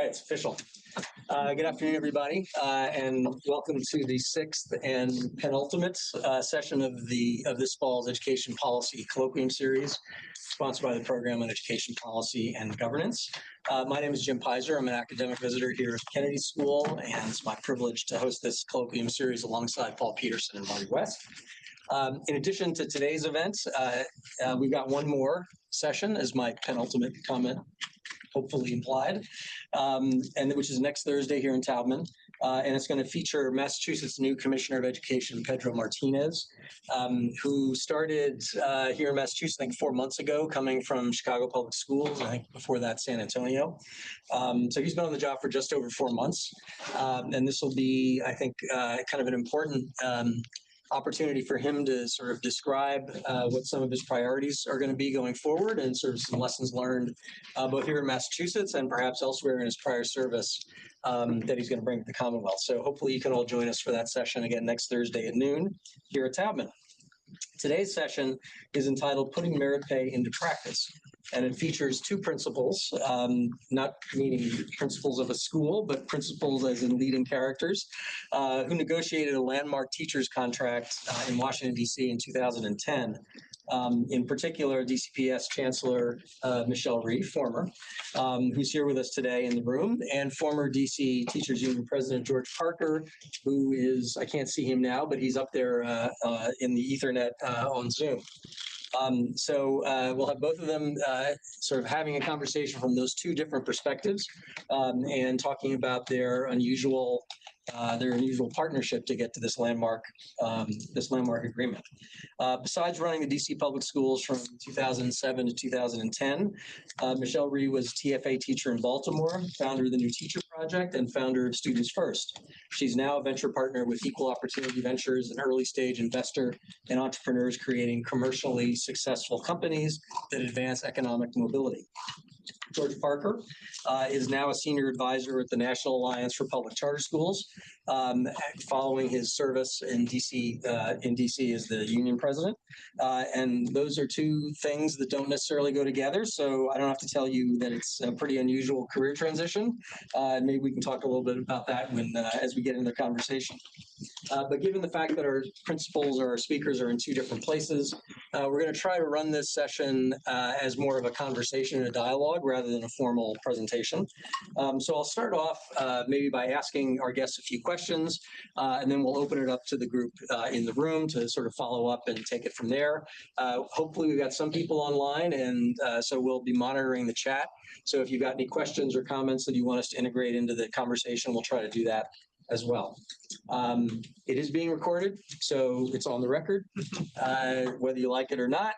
right, it's official. Good afternoon, everybody, and welcome to the sixth and penultimate session of this fall's Education Policy Colloquium series, sponsored by the Program on Education Policy and Governance. My name is Jim Pizer. I'm an academic visitor here at Kennedy School, and it's my privilege to host this colloquium series alongside Paul Peterson and Marty West. In addition to today's event, we've got one more session, as my penultimate comment hopefully implied, and which is next Thursday here in Taubman. And it's going to feature Massachusetts' new Commissioner of Education, Pedro Martinez, who started here in Massachusetts, I think 4 months ago, coming from Chicago Public Schools, I think before that San Antonio. So he's been on the job for just over 4 months. And this will be, I think, kind of an important opportunity for him to sort of describe what some of his priorities are going to be going forward and sort of some lessons learned both here in Massachusetts and perhaps elsewhere in his prior service that he's going to bring to the Commonwealth. So hopefully you can all join us for that session again next Thursday at noon here at Taubman. Today's session is entitled Putting Merit Pay into Practice, and it features two principals, not meaning principals of a school, but principals as in leading characters, who negotiated a landmark teachers contract in Washington, D.C. in 2010. In particular, DCPS Chancellor Rhee, former, who's here with us today in the room, and former DC Teachers Union President George Parker, who is, I can't see him now, but he's up there in the Ethernet on Zoom. So we'll have both of them sort of having a conversation from those two different perspectives and talking about their unusual partnership to get to this landmark agreement. Besides running the DC public schools from 2007 to 2010, Rhee was TFA teacher in Baltimore, founder of the New Teacher Project, and founder of Students First. She's now a venture partner with Equal Opportunity Ventures, an early stage investor in entrepreneurs creating commercially successful companies that advance economic mobility. George Parker is now a senior advisor at the National Alliance for Public Charter Schools, following his service in DC as the union president. And those are two things that don't necessarily go together. So I don't have to tell you that it's a pretty unusual career transition. Maybe we can talk a little bit about that as we get into the conversation. But given the fact that our principals or our speakers are in two different places, we're going to try to run this session as more of a conversation and a dialogue rather than a formal presentation. So I'll start off maybe by asking our guests a few questions, and then we'll open it up to the group in the room to sort of follow up and take it from there. Hopefully we've got some people online, and so we'll be monitoring the chat. So if you've got any questions or comments that you want us to integrate into the conversation, we'll try to do that as well. It is being recorded, so it's on the record, whether you like it or not,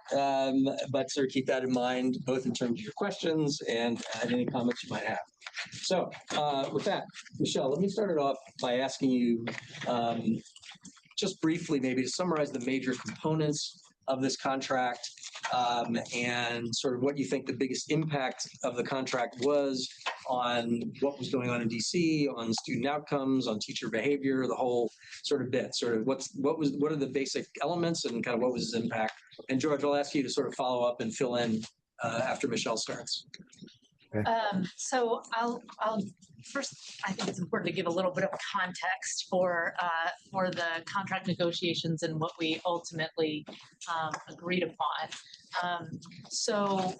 but sort of keep that in mind, both in terms of your questions and any comments you might have. So with that, Michelle, let me start it off by asking you just briefly maybe to summarize the major components of this contract and sort of what you think the biggest impact of the contract was on what was going on in DC, on student outcomes, on teacher behavior, the whole sort of bit. Sort of what are the basic elements and kind of what was his impact? And George, I'll ask you to sort of follow up and fill in after Michelle starts. So I'll first, I think it's important to give a little bit of context for the contract negotiations and what we ultimately agreed upon. So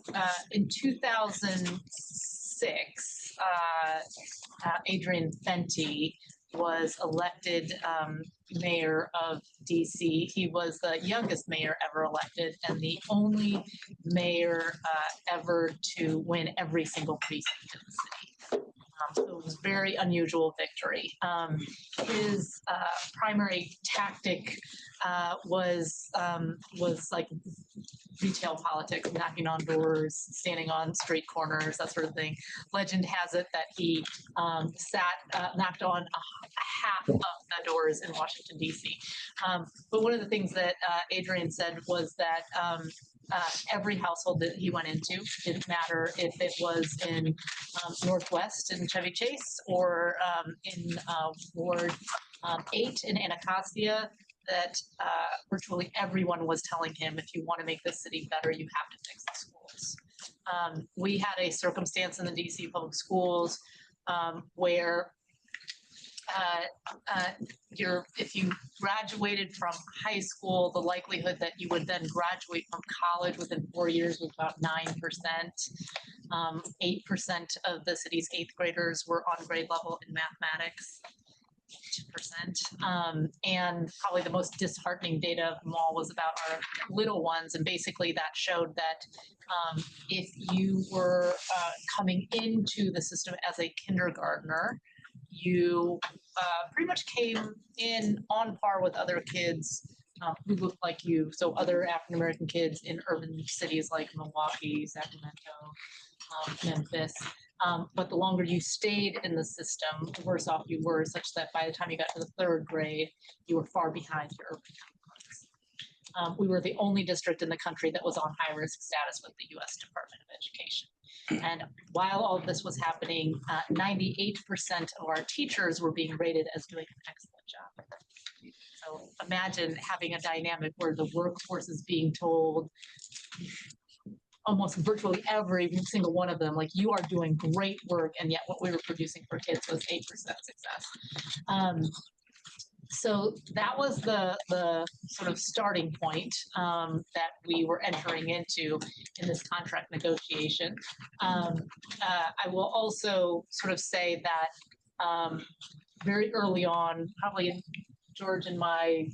in 2006, Adrian Fenty was elected mayor of DC. He was the youngest mayor ever elected and the only mayor ever to win every single precinct in the city. So it was a very unusual victory. His primary tactic was like retail politics, knocking on doors, standing on street corners, that sort of thing. Legend has it that he knocked on half of the doors in Washington, D.C. But one of the things that Adrian said was that every household that he went into, didn't matter if it was in Northwest in Chevy Chase or in Ward 8 in Anacostia, that virtually everyone was telling him, if you want to make this city better, you have to fix the schools. We had a circumstance in the DC public schools where if you graduated from high school, the likelihood that you would then graduate from college within 4 years was about 9%. 8% of the city's eighth graders were on grade level in mathematics. 2%. And probably the most disheartening data of them all was about our little ones. And basically that showed that if you were coming into the system as a kindergartner, you pretty much came in on par with other kids who looked like you. So other African-American kids in urban cities like Milwaukee, Sacramento, Memphis. But the longer you stayed in the system, the worse off you were, such that by the time you got to the third grade, you were far behind your urban counterparts. We were the only district in the country that was on high risk status with the US Department of Education. And while all of this was happening, 98% of our teachers were being rated as doing an excellent job. So imagine having a dynamic where the workforce is being told, almost virtually every single one of them, like, you are doing great work, and yet what we were producing for kids was 8% success. So that was the sort of starting point that we were entering into in this contract negotiation. I will also sort of say that very early on, probably in George and my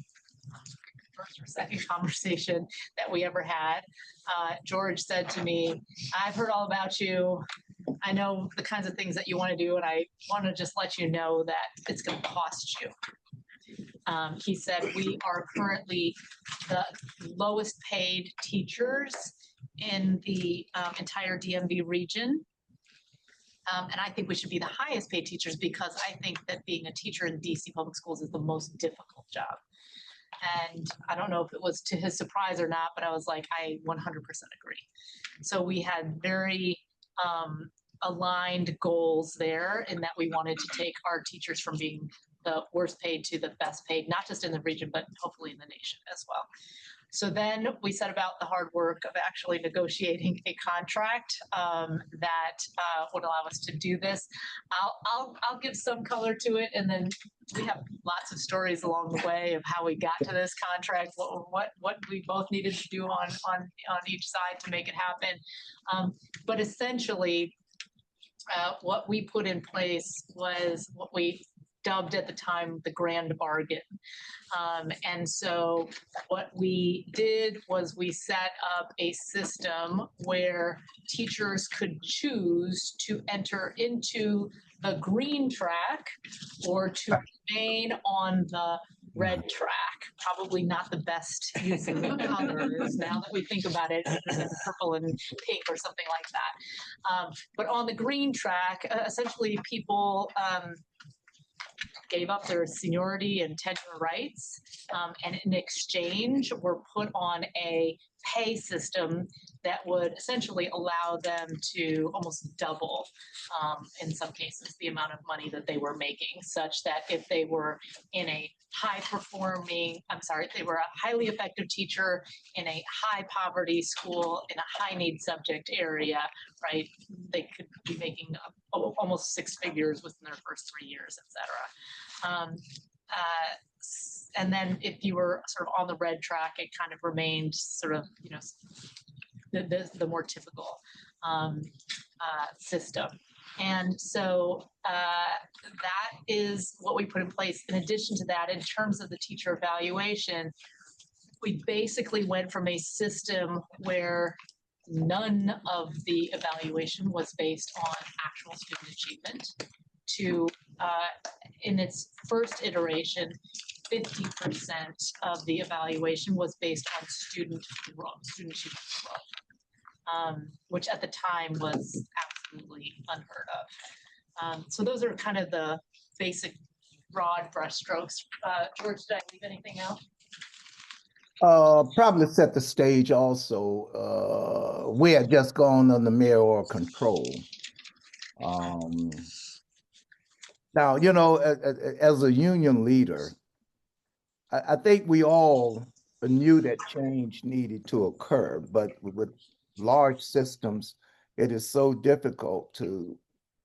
first or second conversation that we ever had, George said to me, "I've heard all about you. I know the kinds of things that you want to do, and I want to just let you know that it's going to cost you." He said, "We are currently the lowest paid teachers in the entire DMV region. And I think we should be the highest paid teachers, because I think that being a teacher in DC public schools is the most difficult job." And I don't know if it was to his surprise or not, but I was like, I 100% agree. So we had very aligned goals there, in that we wanted to take our teachers from being the worst paid to the best paid, not just in the region, but hopefully in the nation as well. So then we set about the hard work of actually negotiating a contract that would allow us to do this. I'll give some color to it, and then we have lots of stories along the way of how we got to this contract, what we both needed to do on each side to make it happen. But essentially, what we put in place was what we dubbed at the time the grand bargain. And so what we did was we set up a system where teachers could choose to enter into the green track or to remain on the red track. Probably not the best use of the colors now that we think about it, purple and pink or something like that. But on the green track, essentially people gave up their seniority and tenure rights, and in exchange were put on a pay system that would essentially allow them to almost double, in some cases, the amount of money that they were making, such that if they were in a if they were a highly effective teacher in a high poverty school in a high need subject area, right, they could be making almost six figures within their first 3 years, et cetera. And then if you were sort of on the red track, it kind of remained sort of, the more typical system. And so that is what we put in place. In addition to that, in terms of the teacher evaluation, we basically went from a system where none of the evaluation was based on actual student achievement to, in its first iteration, 50% of the evaluation was based on student achievement growth, which at the time was absolutely unheard of. So those are kind of the basic broad brushstrokes. George, did I leave anything out? Probably set the stage also. We had just gone under mayoral control. Now, as a union leader, I think we all knew that change needed to occur, but with large systems, it is so difficult to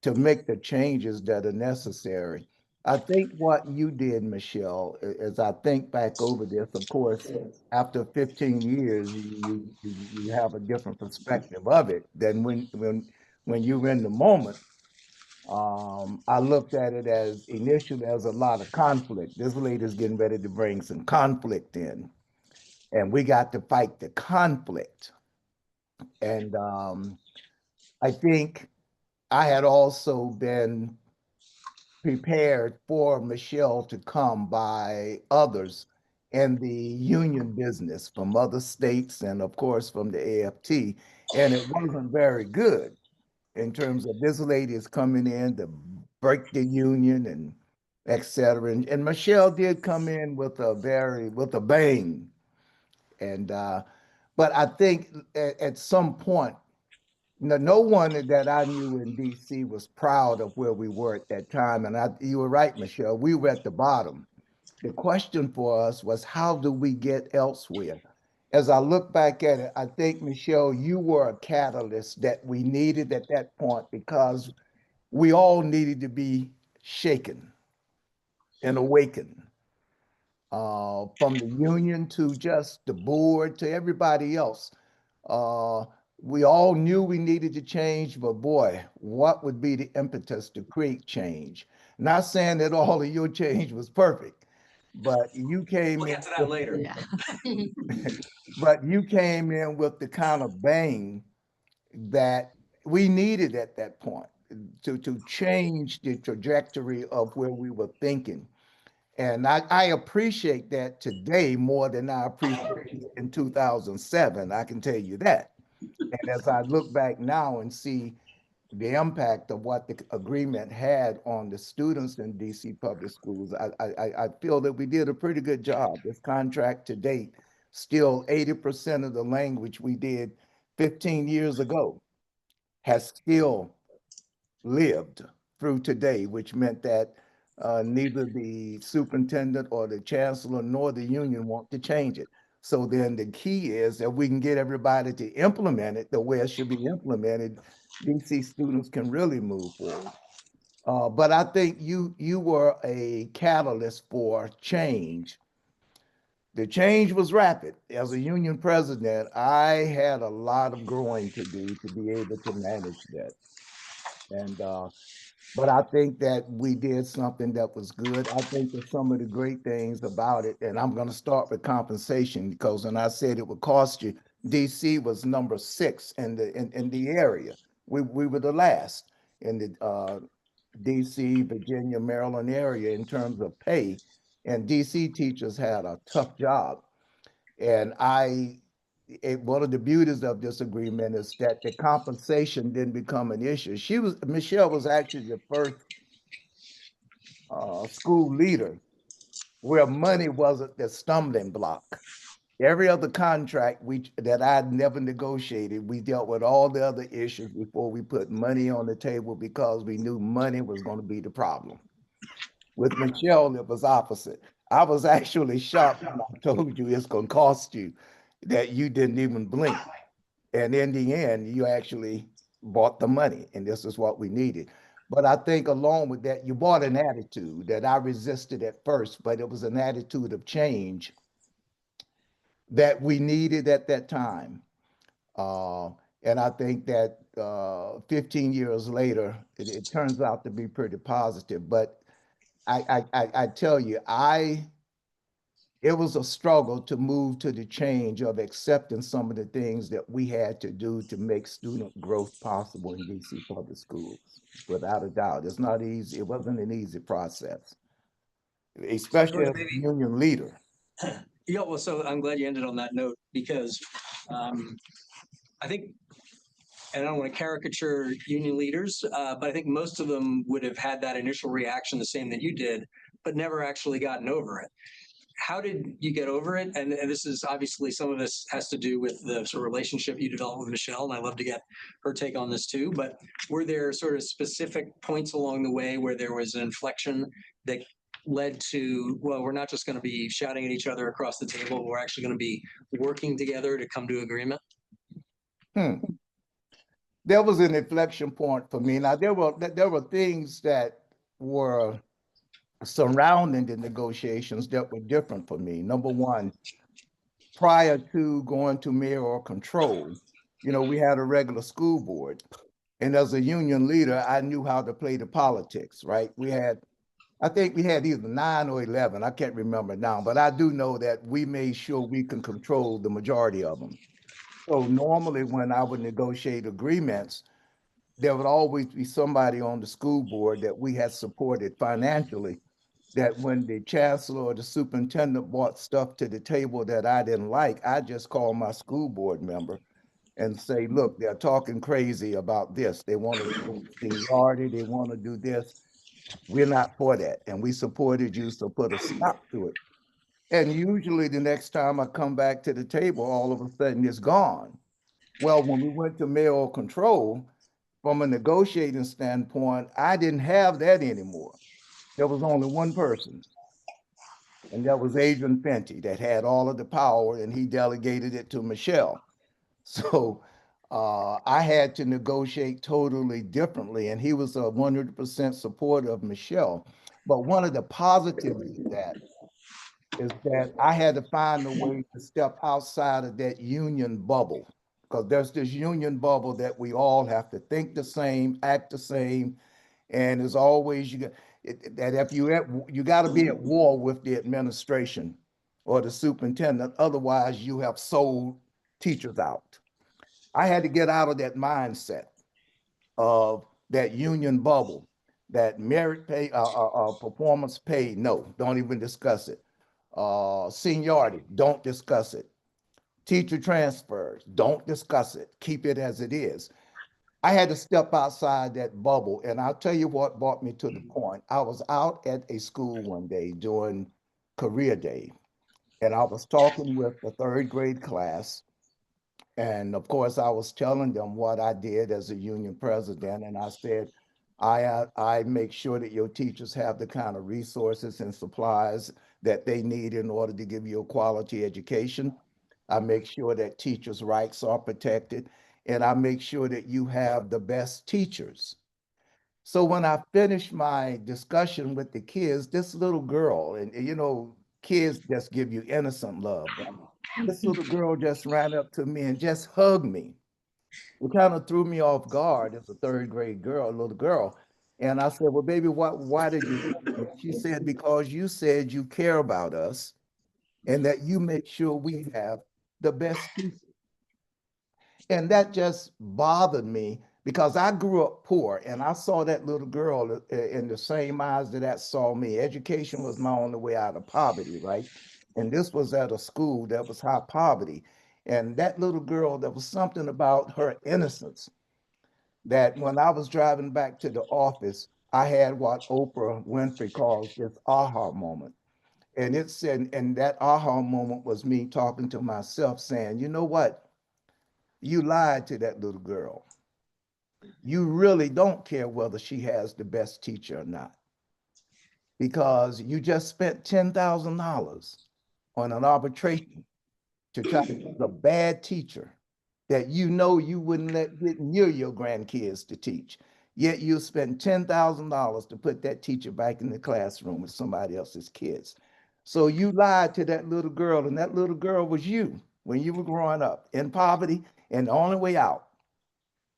to make the changes that are necessary. I think what you did, Michelle, as I think back over this, of course, after 15 years, you have a different perspective of it than when you were in the moment. I looked at it as initially as a lot of conflict. This lady's getting ready to bring some conflict in, and we got to fight the conflict. And I think I had also been prepared for Michelle to come by others in the union business from other states and, of course, from the AFT. And it wasn't very good in terms of this lady is coming in to break the union and et cetera. And Michelle did come in with with a bang. And but I think at some point, no one that I knew in DC was proud of where we were at that time. And you were right, Michelle, we were at the bottom. The question for us was, how do we get elsewhere? As I look back at it, I think, Michelle, you were a catalyst that we needed at that point because we all needed to be shaken and awakened. From the union to just the board to everybody else. Uh, we all knew we needed to change, but boy, what would be the impetus to create change? Not saying that all of your change was perfect, but you came We'll in get to that later. Yeah. but you came in with the kind of bang that we needed at that point to change the trajectory of where we were thinking. And I appreciate that today more than I appreciated in 2007. I can tell you that. And as I look back now and see the impact of what the agreement had on the students in DC public schools, I feel that we did a pretty good job. This contract to date, still 80% of the language we did 15 years ago has still lived through today, which meant that neither the superintendent or the chancellor nor the union want to change it. So then the key is that we can get everybody to implement it the way it should be implemented. DC students can really move forward. But I think you were a catalyst for change. The change was rapid. As a union president, I had a lot of growing to do to be able to manage that. And but I think that we did something that was good. I think that some of the great things about it, and I'm going to start with compensation because when I said it would cost you, DC was number 6 in the area. We were the last in the DC, Virginia, Maryland area in terms of pay, and DC teachers had a tough job. And one of the beauties of this agreement is that the compensation didn't become an issue. Michelle was actually the first school leader where money wasn't the stumbling block. Every other contract that I'd never negotiated, we dealt with all the other issues before we put money on the table because we knew money was going to be the problem. With Michelle, it was opposite. I was actually shocked when I told you it's going to cost you that you didn't even blink. And in the end, you actually bought the money, and this is what we needed. But I think along with that, you bought an attitude that I resisted at first, but it was an attitude of change that we needed at that time. Uh, and I think that 15 years later, it turns out to be pretty positive. But I tell you, it was a struggle to move to the change of accepting some of the things that we had to do to make student growth possible in DC public schools. Without a doubt, it's not easy. It wasn't an easy process, especially George, as a maybe, union leader. yeah, well, so I'm glad you ended on that note because I think, and I don't want to caricature union leaders, but I think most of them would have had that initial reaction the same that you did, but never actually gotten over it. How did you get over it? And this is obviously, some of this has to do with the sort of relationship you developed with Michelle, and I'd love to get her take on this too. But were there sort of specific points along the way where there was an inflection that led to, well, we're not just going to be shouting at each other across the table, we're actually going to be working together to come to agreement? Hmm. there was an inflection point for me. Now there were things that were surrounding the negotiations that were different for me. Number one, prior to going to mayoral control, we had a regular school board. And as a union leader, I knew how to play the politics, right? I think we had either 9 or 11, I can't remember now, but I do know that we made sure we can control the majority of them. So normally when I would negotiate agreements, there would always be somebody on the school board that we had supported financially, that when the chancellor or the superintendent brought stuff to the table that I didn't like, I just called my school board member and say, look, they're talking crazy about this. They want to do seniority, they want to do this. We're not for that. And we supported you, so put a stop to it. And usually the next time I come back to the table, all of a sudden it's gone. Well, when we went to mayoral control, from a negotiating standpoint, I didn't have that anymore. There was only one person, and that was Adrian Fenty, that had all of the power, and he delegated it to Michelle. So I had to negotiate totally differently, and he was a 100% supporter of Michelle. But one of the positives of that is that I had to find a way to step outside of that union bubble, because there's this union bubble that we all have to think the same, act the same, and as always, that if you got to be at war with the administration or the superintendent, otherwise you have sold teachers out. I had to get out of that mindset of that union bubble, that merit pay, performance pay. No, don't even discuss it. Seniority, don't discuss it. Teacher transfers, don't discuss it. Keep it as it is. I had to step outside that bubble. And I'll tell you what brought me to the point. I was out at a school one day during career day, and I was talking with the third grade class. And of course, I was telling them what I did as a union president. And I said, I make sure that your teachers have the kind of resources and supplies that they need in order to give you a quality education. I make sure that teachers' rights are protected, and I make sure that you have the best teachers. So when I finished my discussion with the kids, this little girl, and kids just give you innocent love, right? This little girl just ran up to me and just hugged me. It kind of threw me off guard as a third grade girl, a little girl. And I said, well, baby, why did you hug me? She said, because you said you care about us and that you make sure we have the best teachers. And that just bothered me because I grew up poor and I saw that little girl in the same eyes that saw me. Education was my only way out of poverty, right? And this was at a school that was high poverty. And that little girl, there was something about her innocence that when I was driving back to the office, I had what Oprah Winfrey calls this aha moment. And it said, and that aha moment was me talking to myself saying, you know what? You lied to that little girl. You really don't care whether she has the best teacher or not because you just spent $10,000 on an arbitration to try to get a bad teacher that you wouldn't let get near your grandkids to teach. Yet you spend $10,000 to put that teacher back in the classroom with somebody else's kids. So you lied to that little girl, and that little girl was you when you were growing up in poverty, and the only way out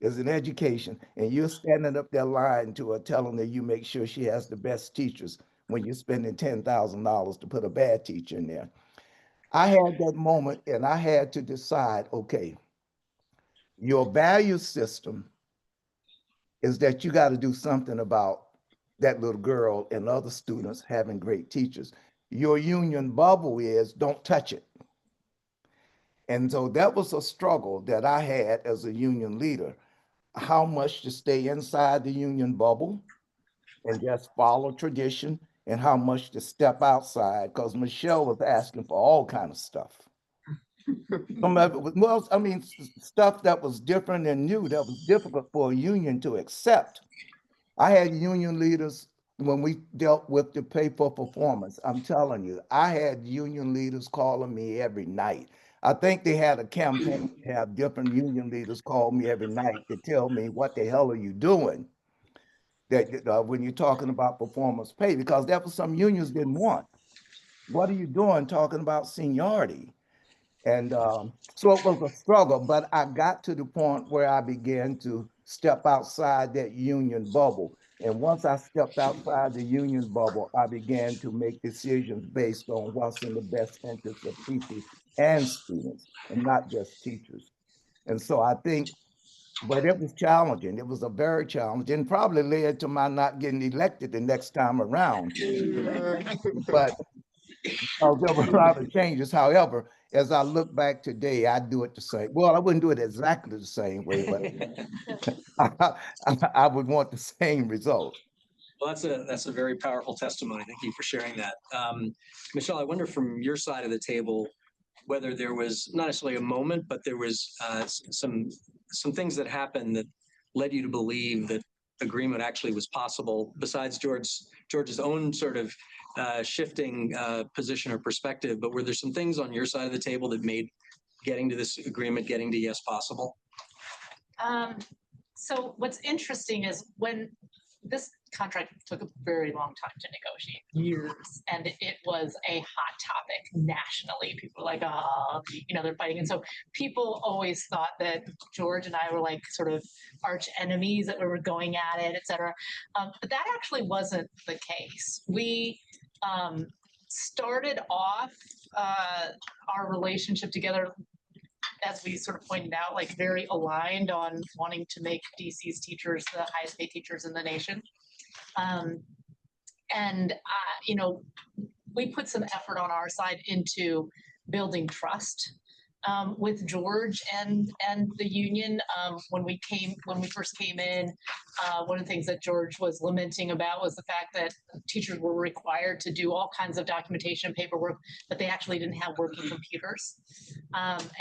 is an education. And you're standing up there lying to her, telling her you make sure she has the best teachers when you're spending $10,000 to put a bad teacher in there. I had that moment and I had to decide, okay, your value system is that you got to do something about that little girl and other students having great teachers. Your union bubble is don't touch it. And so that was a struggle that I had as a union leader, how much to stay inside the union bubble and just follow tradition and how much to step outside because Michelle was asking for all kind of stuff. Some of it was, well, I mean, stuff that was different and new that was difficult for a union to accept. I had union leaders when we dealt with the pay for performance. I'm telling you, I had union leaders calling me every night. I think they had a campaign to have different union leaders call me every night to tell me what the hell are you doing that when you're talking about performance pay, because that was some unions didn't want. What are you doing talking about seniority? And so it was a struggle, but I got to the point where I began to step outside that union bubble. And once I stepped outside the union bubble, I began to make decisions based on what's in the best interest of teachers and students, and not just teachers. And so I think, but it was challenging. It was a very challenging, and probably led to my not getting elected the next time around. But there were a lot of changes. However, as I look back today, I do it the same. Well, I wouldn't do it exactly the same way, but I would want the same result. Well, that's a very powerful testimony. Thank you for sharing that. Michelle, I wonder from your side of the table whether there was not necessarily a moment, but there was some things that happened that led you to believe that agreement actually was possible. Besides George's own sort of shifting position or perspective, but were there some things on your side of the table that made getting to this agreement, getting to yes possible? So what's interesting is when this contract took a very long time to negotiate, years, and it was a hot topic nationally. People were like, oh, they're fighting. And so people always thought that George and I were like sort of arch enemies, that we were going at it, et cetera. But that actually wasn't the case. We started off our relationship together, as we sort of pointed out, like very aligned on wanting to make DC's teachers the highest paid teachers in the nation. We put some effort on our side into building trust with George and the union. When we first came in, one of the things that George was lamenting about was the fact that teachers were required to do all kinds of documentation and paperwork, but they actually didn't have working computers.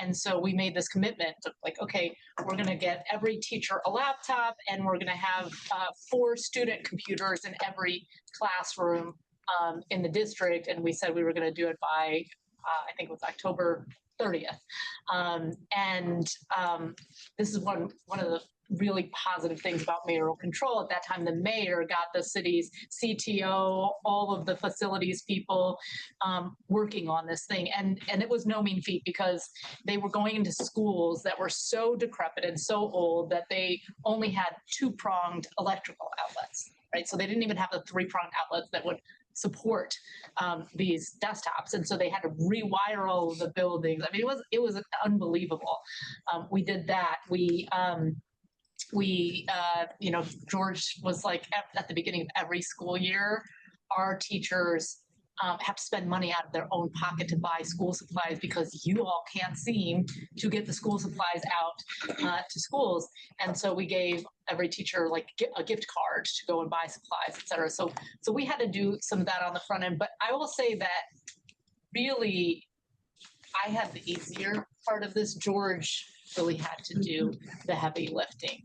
And so we made this commitment of like, okay, we're going to get every teacher a laptop, and we're going to have 4 student computers in every classroom in the district. And we said we were going to do it by, I think it was October 30th. This is one of the really positive things about mayoral control. At that time, the mayor got the city's CTO, all of the facilities people working on this thing. And it was no mean feat, because they were going into schools that were so decrepit and so old that they only had 2-pronged electrical outlets, right? So they didn't even have the 3-pronged outlets that would support these desktops, and so they had to rewire all of the buildings. I mean, it was unbelievable. We did that. George was like, at the beginning of every school year, our teachers have to spend money out of their own pocket to buy school supplies, because you all can't seem to get the school supplies out to schools. And so we gave every teacher like a gift card to go and buy supplies, et cetera. So we had to do some of that on the front end. But I will say that really I had the easier part of this. George really had to do the heavy lifting,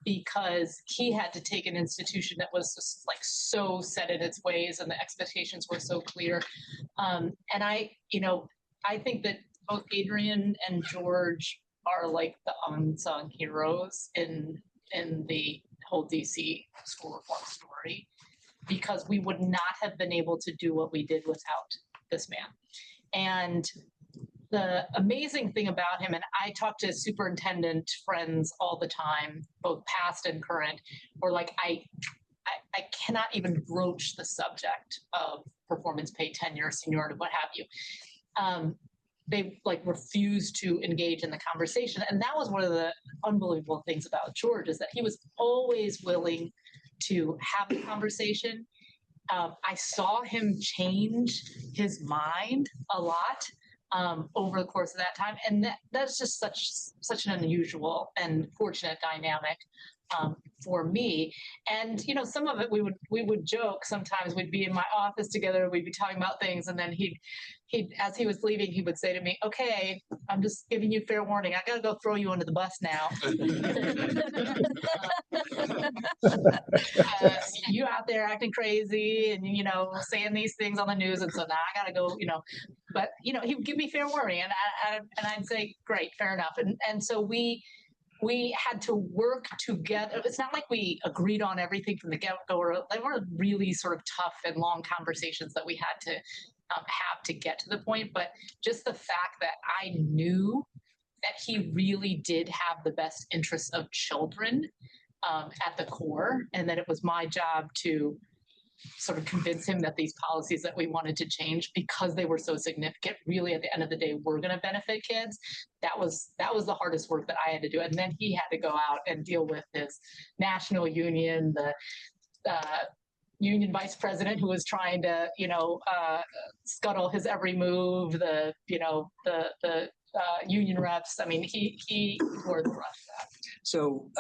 because he had to take an institution that was just like so set in its ways, and the expectations were so clear. And I think that both Adrian and George are like the unsung heroes in the whole DC school reform story, because we would not have been able to do what we did without this man. And the amazing thing about him, and I talk to superintendent friends all the time, both past and current, or like I cannot even broach the subject of performance pay, tenure, seniority, what have you. They like refuse to engage in the conversation. And that was one of the unbelievable things about George, is that he was always willing to have a conversation. I saw him change his mind a lot over the course of that time. And that's just such an unusual and fortunate dynamic for me. And, some of it we would joke. Sometimes we'd be in my office together, we'd be talking about things, and then he'd as he was leaving, he would say to me, okay, I'm just giving you fair warning, I gotta go throw you under the bus now. You out there there acting crazy and, saying these things on the news. And so now I got to go, but, he would give me fair warning and I'd say, great, fair enough. And so we had to work together. It's not like we agreed on everything from the get-go. They were really sort of tough and long conversations that we had to have to get to the point. But just the fact that I knew that he really did have the best interests of children at the core, and that it was my job to sort of convince him that these policies that we wanted to change, because they were so significant, really at the end of the day were going to benefit kids. That was the hardest work that I had to do. And then he had to go out and deal with his national union, the union vice president who was trying to, scuttle his every move, the union reps. I mean, he wore the brush of that. So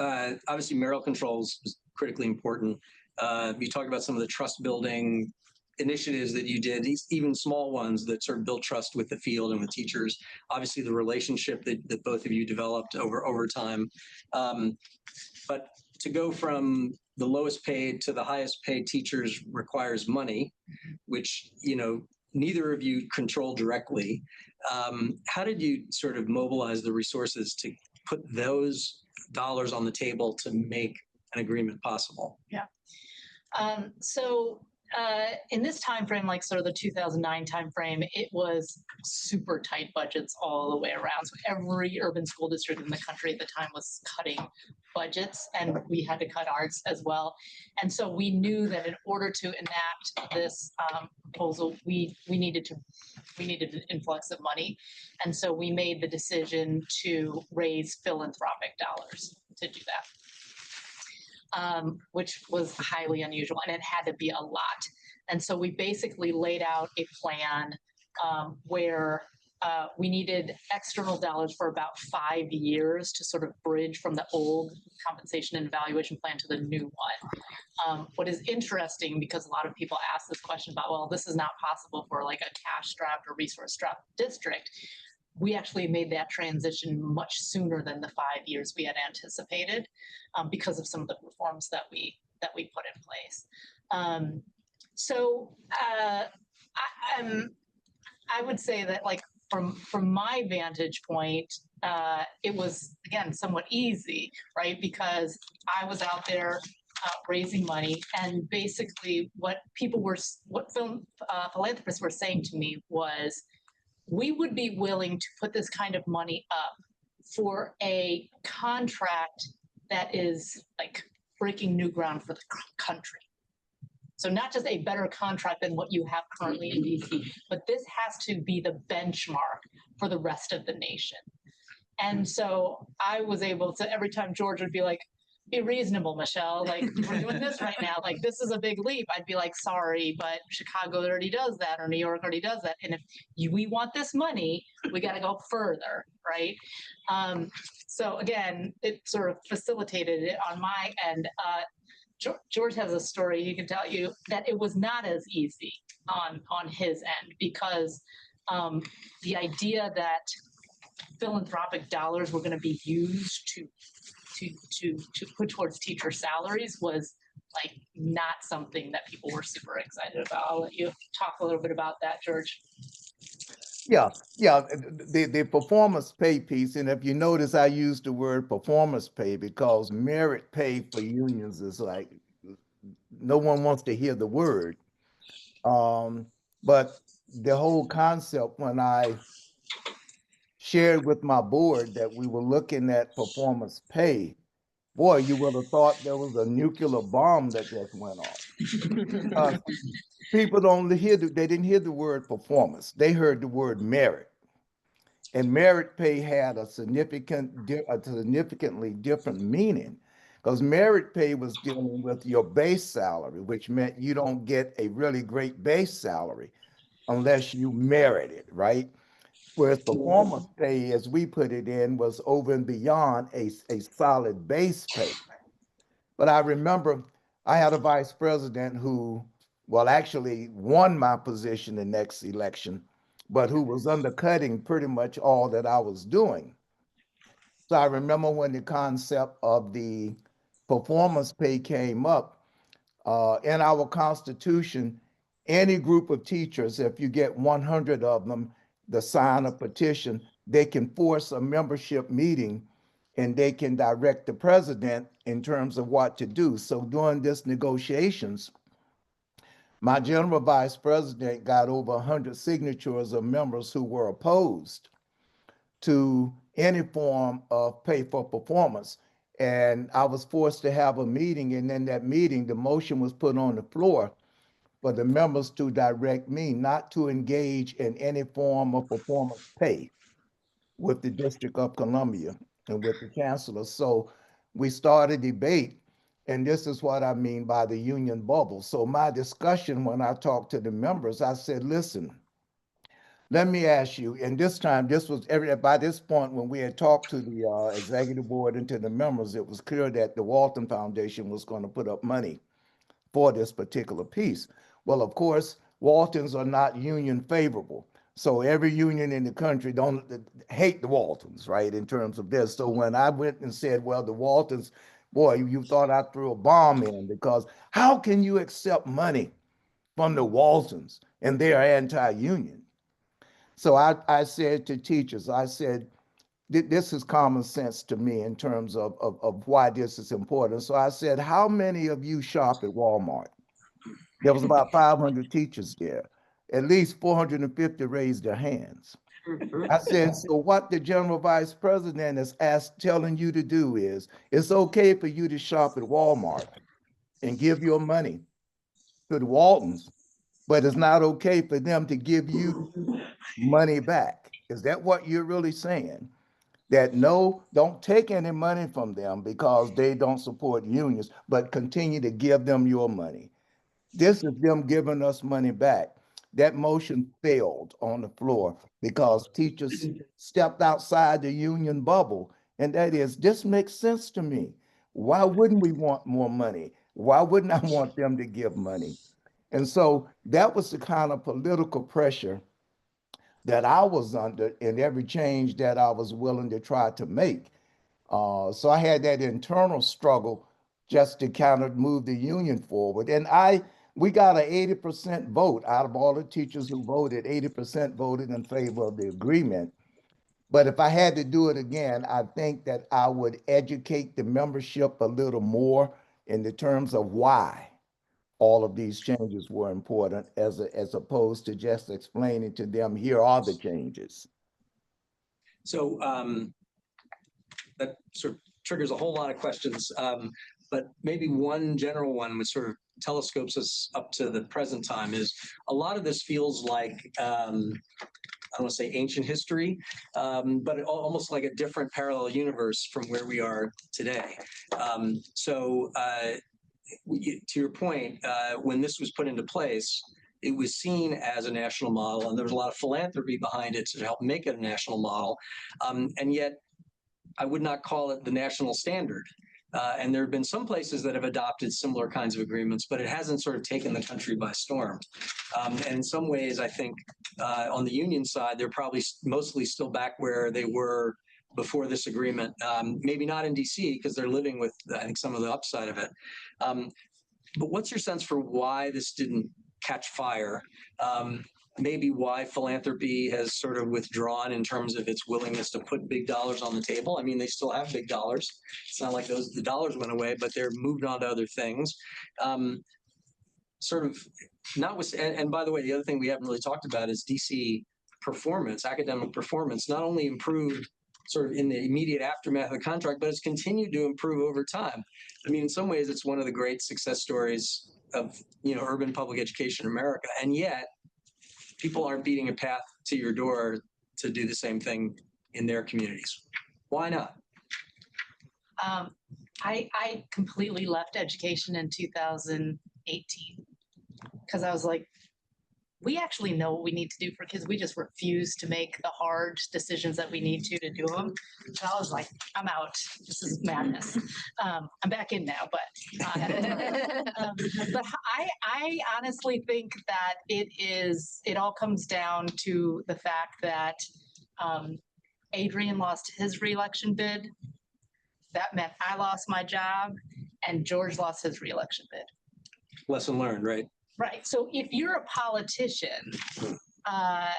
obviously marital controls is critically important. You talked about some of the trust building initiatives that you did, even small ones that sort of built trust with the field and with teachers. Obviously the relationship that both of you developed over time. But to go from the lowest paid to the highest paid teachers requires money, which, neither of you control directly. How did you sort of mobilize the resources to put those dollars on the table to make an agreement possible? Yeah. So in this time frame, like sort of the 2009 time frame, it was super tight budgets all the way around. So every urban school district in the country at the time was cutting budgets, and we had to cut ours as well. And so we knew that in order to enact this proposal, we needed an influx of money. And so we made the decision to raise philanthropic dollars to do that. Which was highly unusual, and it had to be a lot. And so we basically laid out a plan where we needed external dollars for about 5 years to sort of bridge from the old compensation and evaluation plan to the new one. What is interesting, because a lot of people ask this question about, well, this is not possible for like a cash-strapped or resource-strapped district. We actually made that transition much sooner than the 5 years we had anticipated, because of some of the reforms that we put in place. I would say that, like, from my vantage point, it was, again, somewhat easy, right? Because I was out there raising money, and basically what philanthropists were saying to me was, we would be willing to put this kind of money up for a contract that is like breaking new ground for the country. So not just a better contract than what you have currently in DC, but this has to be the benchmark for the rest of the nation. And so I was able to, every time George would be like, be reasonable, Michelle, like, we're doing this right now, like, this is a big leap. I'd be like, sorry, but Chicago already does that, or New York already does that. And if we want this money, we got to go further, right? So again, it sort of facilitated it on my end. George has a story he can tell you that it was not as easy on his end, because the idea that philanthropic dollars were going to be used to put towards teacher salaries was like not something that people were super excited about. I'll let you talk a little bit about that, George. Yeah, the performance pay piece, and if you notice, I use the word performance pay because merit pay for unions is like, no one wants to hear the word. But the whole concept, when I shared with my board that we were looking at performance pay, boy, you would have thought there was a nuclear bomb that just went off. People they didn't hear the word performance. They heard the word merit. And merit pay had a significantly different meaning, because merit pay was dealing with your base salary, which meant you don't get a really great base salary unless you merit it, right? Whereas performance pay, as we put it in, was over and beyond a solid base pay. But I remember I had a vice president who, well, actually won my position the next election, but who was undercutting pretty much all that I was doing. So I remember when the concept of the performance pay came up, In our Constitution, any group of teachers, if you get 100 of them to sign a petition, they can force a membership meeting and they can direct the president in terms of what to do. So during this negotiations, my general vice president got over 100 signatures of members who were opposed to any form of pay for performance. And I was forced to have a meeting, and in that meeting, the motion was put on the floor for the members to direct me not to engage in any form of performance pay with the District of Columbia and with the Chancellor. So we started debate, and this is what I mean by the union bubble. So my discussion when I talked to the members, I said, listen, let me ask you, and this time, this was by this point when we had talked to the executive board and to the members, it was clear that the Walton Foundation was going to put up money for this particular piece. Well, of course, Waltons are not union favorable. So every union in the country don't hate the Waltons, right, in terms of this. So when I went and said, well, the Waltons, boy, you thought I threw a bomb in, because how can you accept money from the Waltons and they are anti-union? So I said to teachers, I said, this is common sense to me in terms of why this is important. So I said, how many of you shop at Walmart? There was about 500 teachers there. At least 450 raised their hands. I said, so what the general vice president is telling you to do is, it's okay for you to shop at Walmart and give your money to the Waltons, but it's not okay for them to give you money back. Is that what you're really saying? That no, don't take any money from them because they don't support unions, but continue to give them your money. This is them giving us money back. That motion failed on the floor because teachers stepped outside the union bubble. And that is, this makes sense to me. Why wouldn't we want more money? Why wouldn't I want them to give money? And so that was the kind of political pressure that I was under in every change that I was willing to try to make. So I had that internal struggle just to kind of move the union forward. And we got an 80% vote out of all the teachers who voted, 80% voted in favor of the agreement. But if I had to do it again, I think that I would educate the membership a little more in the terms of why all of these changes were important as opposed to just explaining to them, here are the changes. So that sort of triggers a whole lot of questions, but maybe one general one which sort of telescopes us up to the present time is a lot of this feels like, I don't want to say ancient history, but almost like a different parallel universe from where we are today. To your point, when this was put into place, it was seen as a national model, and there was a lot of philanthropy behind it to help make it a national model. And yet, I would not call it the national standard. And there have been some places that have adopted similar kinds of agreements, but it hasn't sort of taken the country by storm. And in some ways, I think on the union side, they're probably mostly still back where they were before this agreement. Maybe not in DC because they're living with, I think, some of the upside of it. But what's your sense for why this didn't catch fire? Maybe why philanthropy has sort of withdrawn in terms of its willingness to put big dollars on the table. I mean, they still have big dollars. It's not like the dollars went away, but they're moved on to other things. Sort of not with, and by the way, the other thing we haven't really talked about is DC performance, academic performance, not only improved sort of in the immediate aftermath of the contract, but it's continued to improve over time. I mean, in some ways, it's one of the great success stories of, urban public education in America. And yet, people aren't beating a path to your door to do the same thing in their communities. Why not? I completely left education in 2018 because I was like, we actually know what we need to do for kids. We just refuse to make the hard decisions that we need to do them. So I was like, I'm out. This is madness. I'm back in now, but I honestly think that it all comes down to the fact that Adrian lost his reelection bid. That meant I lost my job and George lost his reelection bid. Lesson learned, right? Right. So if you're a politician, uh,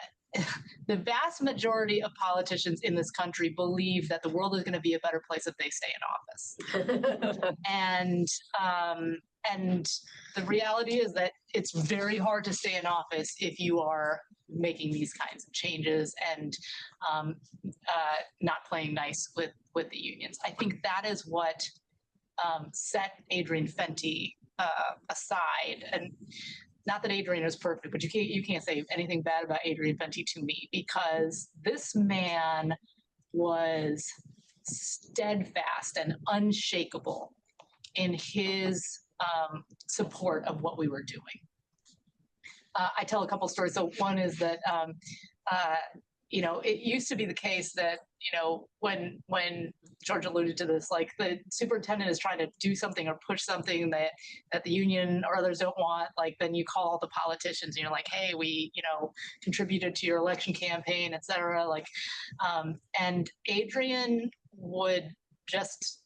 the vast majority of politicians in this country believe that the world is going to be a better place if they stay in office. And the reality is that it's very hard to stay in office if you are making these kinds of changes and not playing nice with the unions. I think that is what set Adrian Fenty aside. And not that Adrian is perfect, but you can't say anything bad about Adrian Fenty to me, because this man was steadfast and unshakable in his support of what we were doing. I tell a couple stories. So one is that it used to be the case that when George alluded to this, like the superintendent is trying to do something or push something that the union or others don't want, like then you call the politicians and you're like, hey, we contributed to your election campaign, etc. Like, and Adrian would just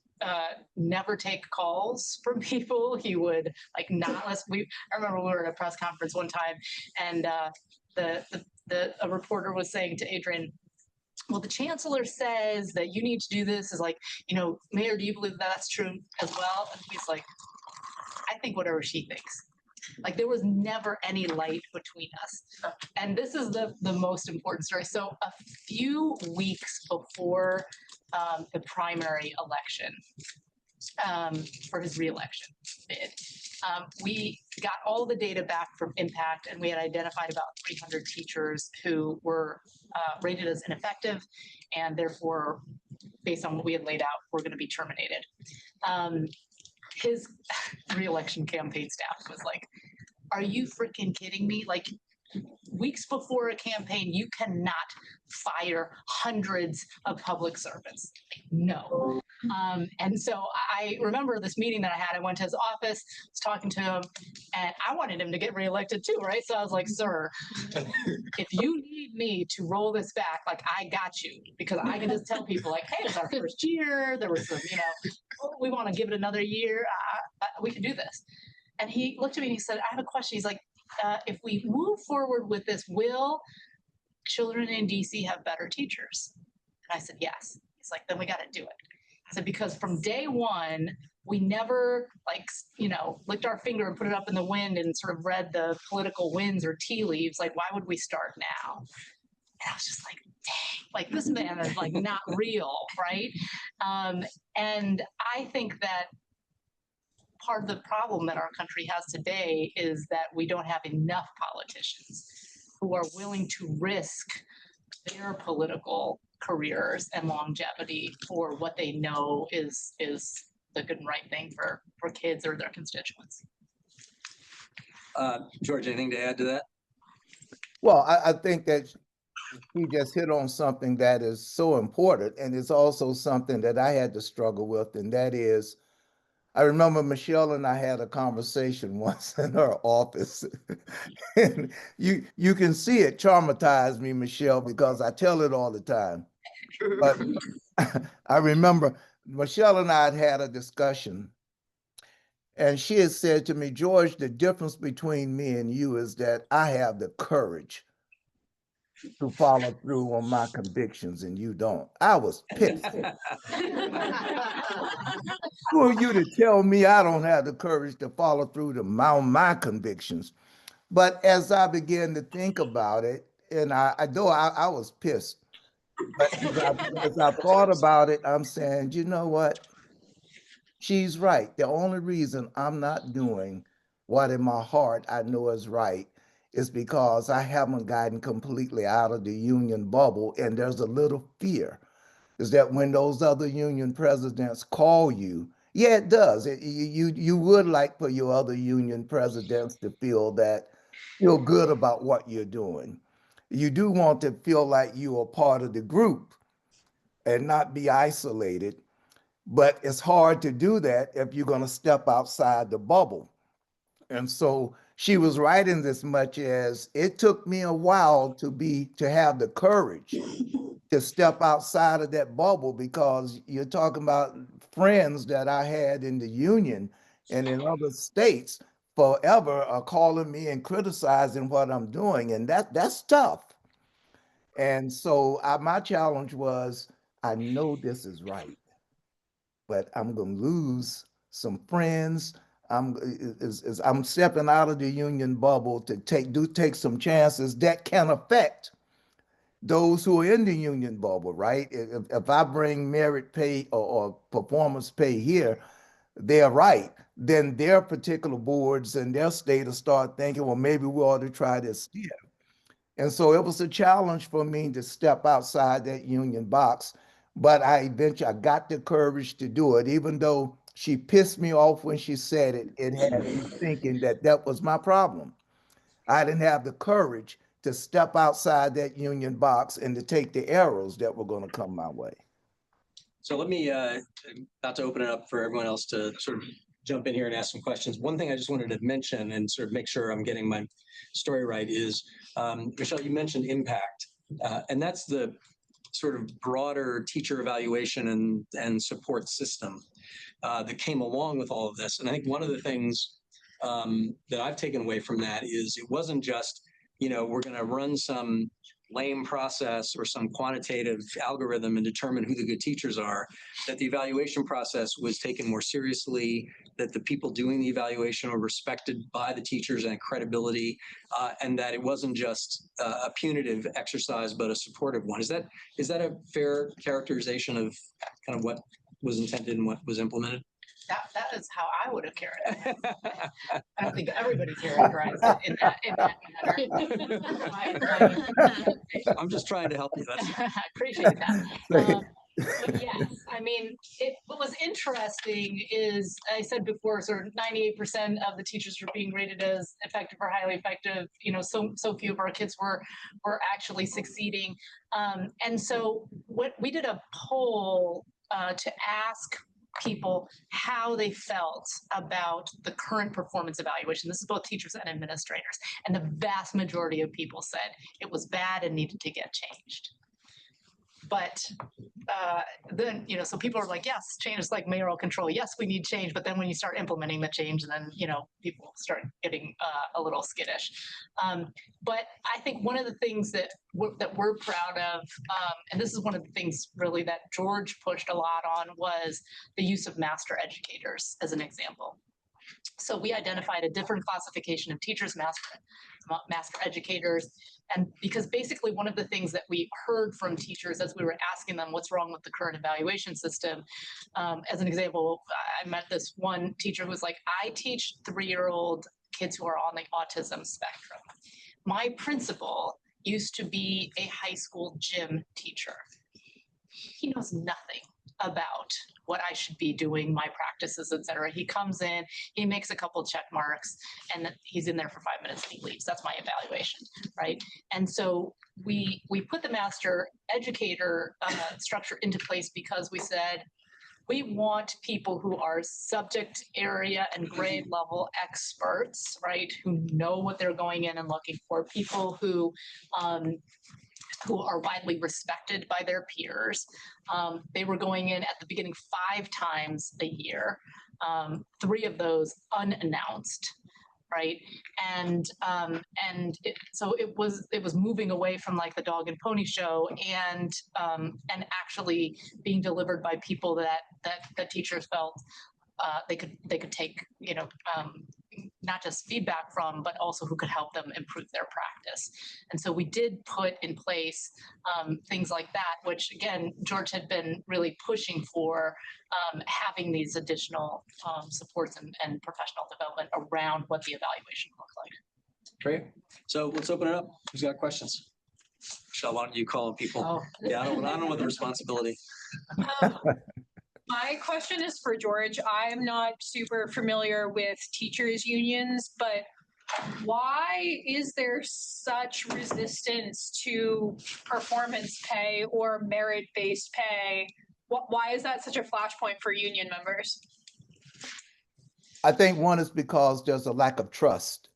never take calls from people. He would like not listen. I remember we were at a press conference one time, and a reporter was saying to Adrian, well, the chancellor says that you need to do this. Is like, Mayor, do you believe that's true as well? And he's like, I think whatever she thinks. Like there was never any light between us. And this is the most important story. So a few weeks before the primary election for his reelection bid, we got all the data back from Impact, and we had identified about 300 teachers who were rated as ineffective, and therefore, based on what we had laid out, were going to be terminated. His reelection campaign staff was like, are you freaking kidding me? Like, weeks before a campaign, you cannot fire hundreds of public servants. No. And so I remember this meeting that I had. I went to his office, was talking to him, and I wanted him to get reelected too, right? So I was like, sir, if you need me to roll this back, like I got you, because I can just tell people like, hey, it's our first year. There was some, we want to give it another year. We can do this. And he looked at me and he said, I have a question. He's like, if we move forward with this, will children in DC have better teachers? And I said, yes. He's like, then we got to do it. I said, because from day one, we never licked our finger and put it up in the wind and sort of read the political winds or tea leaves. Like, why would we start now? And I was just like, dang, like this man is like not real, right? And I think that part of the problem that our country has today is that we don't have enough politicians who are willing to risk their political careers and longevity for what they know is the good and right thing for kids or their constituents. George, anything to add to that? Well, I think that he just hit on something that is so important, and it's also something that I had to struggle with, and that is, I remember Michelle and I had a conversation once in her office, and you can see it traumatized me, Michelle, because I tell it all the time. But I remember Michelle and I had a discussion, and she had said to me, George, the difference between me and you is that I have the courage to follow through on my convictions and you don't. I was pissed. Who are you to tell me I don't have the courage to follow through to my convictions? But as I began to think about it, and I was pissed, but as I thought about it, I'm saying, you know what? She's right. The only reason I'm not doing what in my heart I know is right is because I haven't gotten completely out of the union bubble, and there's a little fear. Is that when those other union presidents call you, yeah, it does. You would like for your other union presidents to feel good about what you're doing. You do want to feel like you are part of the group and not be isolated. But it's hard to do that if you're going to step outside the bubble. And so she was right in this much as it took me a while to have the courage to step outside of that bubble, because you're talking about friends that I had in the union and in other states forever are calling me and criticizing what I'm doing, and that's tough. And so my challenge was, I know this is right, but I'm going to lose some friends. I'm stepping out of the union bubble to take some chances that can affect those who are in the union bubble, right? If I bring merit pay or performance pay here, they're right. Then their particular boards and their state will start thinking, well, maybe we ought to try this here. And so it was a challenge for me to step outside that union box. But I got the courage to do it, even though she pissed me off when she said it. It had me thinking that that was my problem. I didn't have the courage to step outside that union box and to take the arrows that were going to come my way. So let me, not to open it up for everyone else to sort of jump in here and ask some questions. One thing I just wanted to mention and sort of make sure I'm getting my story right is, Michelle, you mentioned impact, and that's the sort of broader teacher evaluation and support system that came along with all of this. And I think one of the things that I've taken away from that is it wasn't just, we're going to run some lame process or some quantitative algorithm and determine who the good teachers are, that the evaluation process was taken more seriously, that the people doing the evaluation were respected by the teachers and credibility, and that it wasn't just a punitive exercise, but a supportive one. Is that a fair characterization of kind of what was intended and what was implemented? That is how I would have characterized it. I don't think everybody characterized it in that manner. I'm just trying to help you. I appreciate that. But yes, I mean, what was interesting is, I said before, sort of 98% of the teachers were being rated as effective or highly effective. So few of our kids were actually succeeding. And so we did a poll to ask people how they felt about the current performance evaluation. This is both teachers and administrators. And the vast majority of people said it was bad and needed to get changed. But then, so people are like, yes, change is like mayoral control. Yes, we need change. But then when you start implementing the change, then, people start getting a little skittish. But I think one of the things that we're proud of, and this is one of the things really that George pushed a lot on, was the use of master educators as an example. So we identified a different classification of teachers, master educators. And because basically one of the things that we heard from teachers as we were asking them what's wrong with the current evaluation system, as an example, I met this one teacher who was like, I teach 3-year-old kids who are on the autism spectrum. My principal used to be a high school gym teacher. He knows nothing about what I should be doing, my practices, et cetera. He comes in, he makes a couple check marks, and he's in there for 5 minutes and he leaves. That's my evaluation, right? And so we put the master educator structure into place because we said, we want people who are subject area and grade level experts, right? Who know what they're going in and looking for, people who are widely respected by their peers. They were going in at the beginning 5 times a year, 3 of those unannounced, right? So it was moving away from like the dog and pony show and actually being delivered by people that teachers felt they could take, not just feedback from, but also who could help them improve their practice. And so we did put in place things like that, which again, George had been really pushing for, having these additional supports and professional development around what the evaluation looked like. Great. So let's open it up. Who's got questions? Michelle, why don't you call people? Oh. Yeah, I don't want the responsibility. My question is for George. I'm not super familiar with teachers' unions, but why is there such resistance to performance pay or merit-based pay? Why is that such a flashpoint for union members? I think one is because there's a lack of trust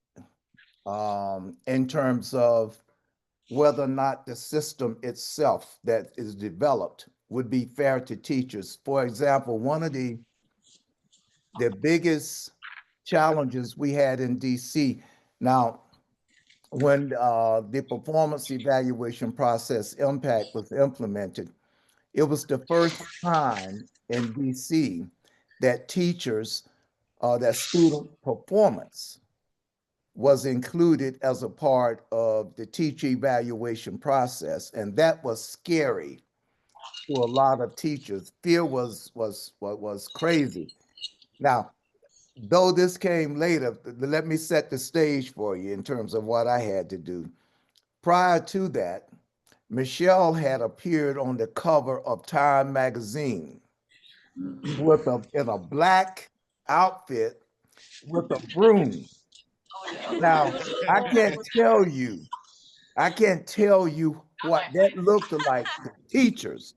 in terms of whether or not the system itself that is developed would be fair to teachers. For example, one of the biggest challenges we had in DC. Now, when the performance evaluation process impact was implemented, it was the first time in DC that teachers, that student performance was included as a part of the teacher evaluation process. And that was scary to a lot of teachers. Fear was crazy. Now, though this came later, let me set the stage for you in terms of what I had to do. Prior to that, Michelle had appeared on the cover of Time magazine with in a black outfit with a broom. Now, I can't tell you, I can't tell you what that looked like to teachers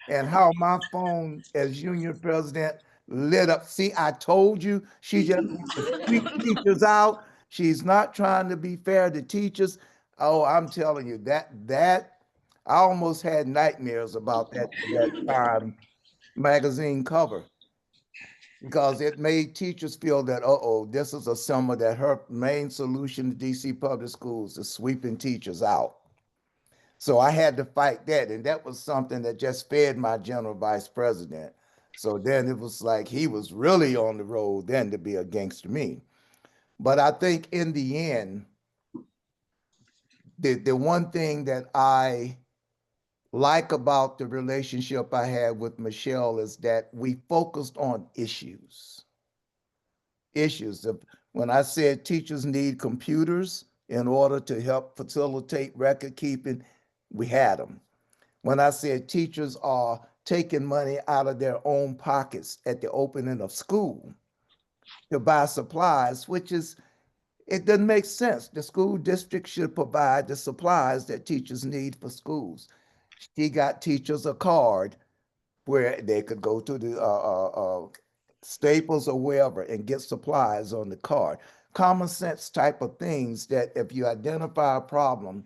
and how my phone as union president lit up. See, I told you she just wants to sweep teachers out. She's not trying to be fair to teachers. Oh, I'm telling you that I almost had nightmares about that Time magazine cover because it made teachers feel that, uh-oh, this is a summer that her main solution to DC public schools is sweeping teachers out. So I had to fight that. And that was something that just fed my general vice president. So then it was like he was really on the road then to be against me. But I think in the end, the one thing that I like about the relationship I had with Michelle is that we focused on issues. Issues of when I said teachers need computers in order to help facilitate record keeping, we had them. When I said teachers are taking money out of their own pockets at the opening of school to buy supplies, which is, it doesn't make sense. The school district should provide the supplies that teachers need for schools. She got teachers a card where they could go to the Staples or wherever and get supplies on the card. Common sense type of things that if you identify a problem,